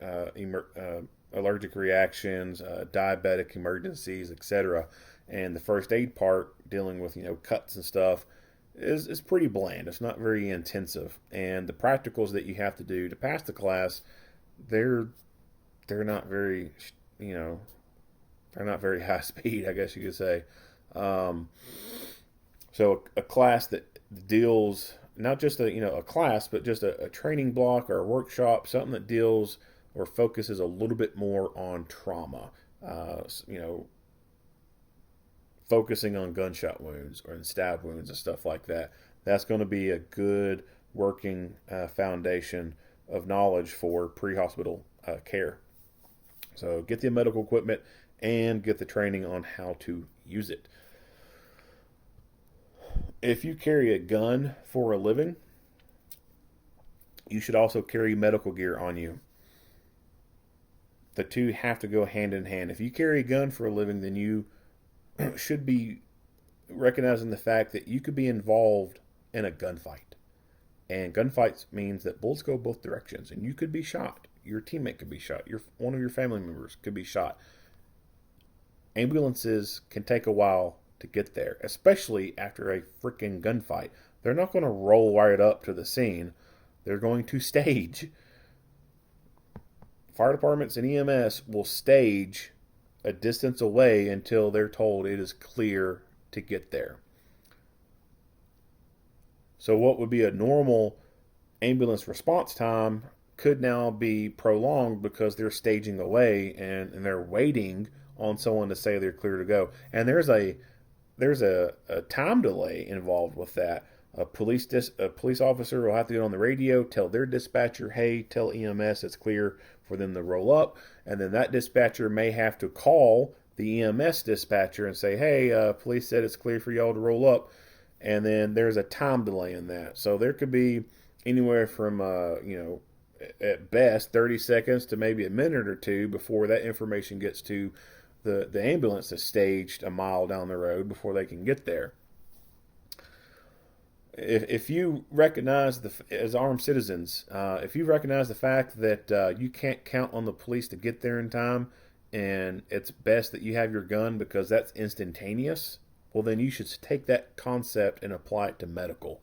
reactions, diabetic emergencies, etc. And the first aid part, dealing with cuts and stuff, is pretty bland. It's not very intensive, and the practicals that you have to do to pass the class, they're not very they're not very high speed, I guess you could say. So a class that deals not just a class, but just a training block or a workshop, something that deals or focuses a little bit more on trauma. you know, focusing on gunshot wounds or stab wounds and stuff like that. That's going to be a good working foundation of knowledge for pre-hospital care. So get the medical equipment and get the training on how to use it. If you carry a gun for a living, you should also carry medical gear on you. The two have to go hand in hand. If you carry a gun for a living, then you should be recognizing the fact that you could be involved in a gunfight. And gunfights means that bullets go both directions, and you could be shot. Your teammate could be shot. One of your family members could be shot. Ambulances can take a while to get there, especially after a freaking gunfight. They're not going to roll right up to the scene. They're going to stage. Fire departments and EMS will stage a distance away until they're told it is clear to get there. So what would be a normal ambulance response time could now be prolonged because they're staging away and they're waiting on someone to say they're clear to go. And there's a time delay involved with that. A police officer will have to get on the radio, tell their dispatcher, hey, tell EMS it's clear for them to roll up. And then that dispatcher may have to call the EMS dispatcher and say, hey, police said it's clear for y'all to roll up. And then there's a time delay in that. So there could be anywhere from, at best 30 seconds to maybe a minute or two before that information gets to the ambulance that's staged a mile down the road before they can get there. If you recognize, as armed citizens, if you recognize the fact that you can't count on the police to get there in time, and it's best that you have your gun because that's instantaneous, well, then you should take that concept and apply it to medical.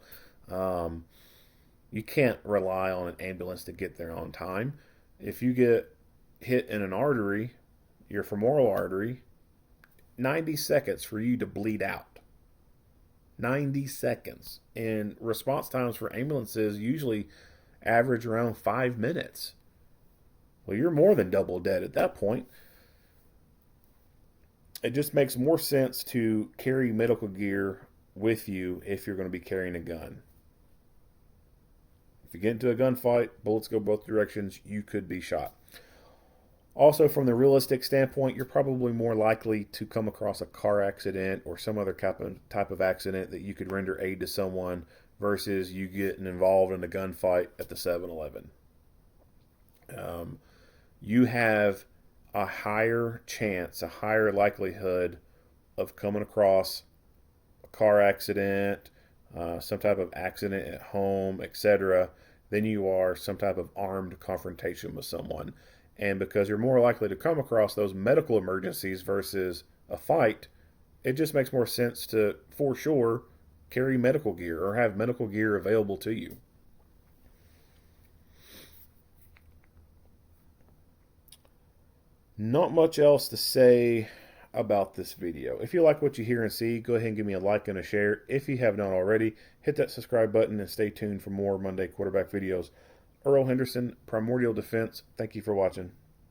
You can't rely on an ambulance to get there on time. If you get hit in an artery, your femoral artery, 90 seconds for you to bleed out. 90 seconds. And response times for ambulances usually average around 5 minutes. Well, you're more than double dead at that point. It just makes more sense to carry medical gear with you if you're going to be carrying a gun. If you get into a gunfight, bullets go both directions, you could be shot. Also, from the realistic standpoint, you're probably more likely to come across a car accident or some other type of accident that you could render aid to someone versus you getting involved in a gunfight at the 7-Eleven. You have a higher chance, a higher likelihood of coming across a car accident, some type of accident at home, etc., than you are some type of armed confrontation with someone. And because you're more likely to come across those medical emergencies versus a fight, it just makes more sense to, for sure, carry medical gear or have medical gear available to you. Not much else to say about this video. If you like what you hear and see, go ahead and give me a like and a share. If you have not already, hit that subscribe button and stay tuned for more Monday quarterback videos. Earl Henderson, Primordial Defense. Thank you for watching.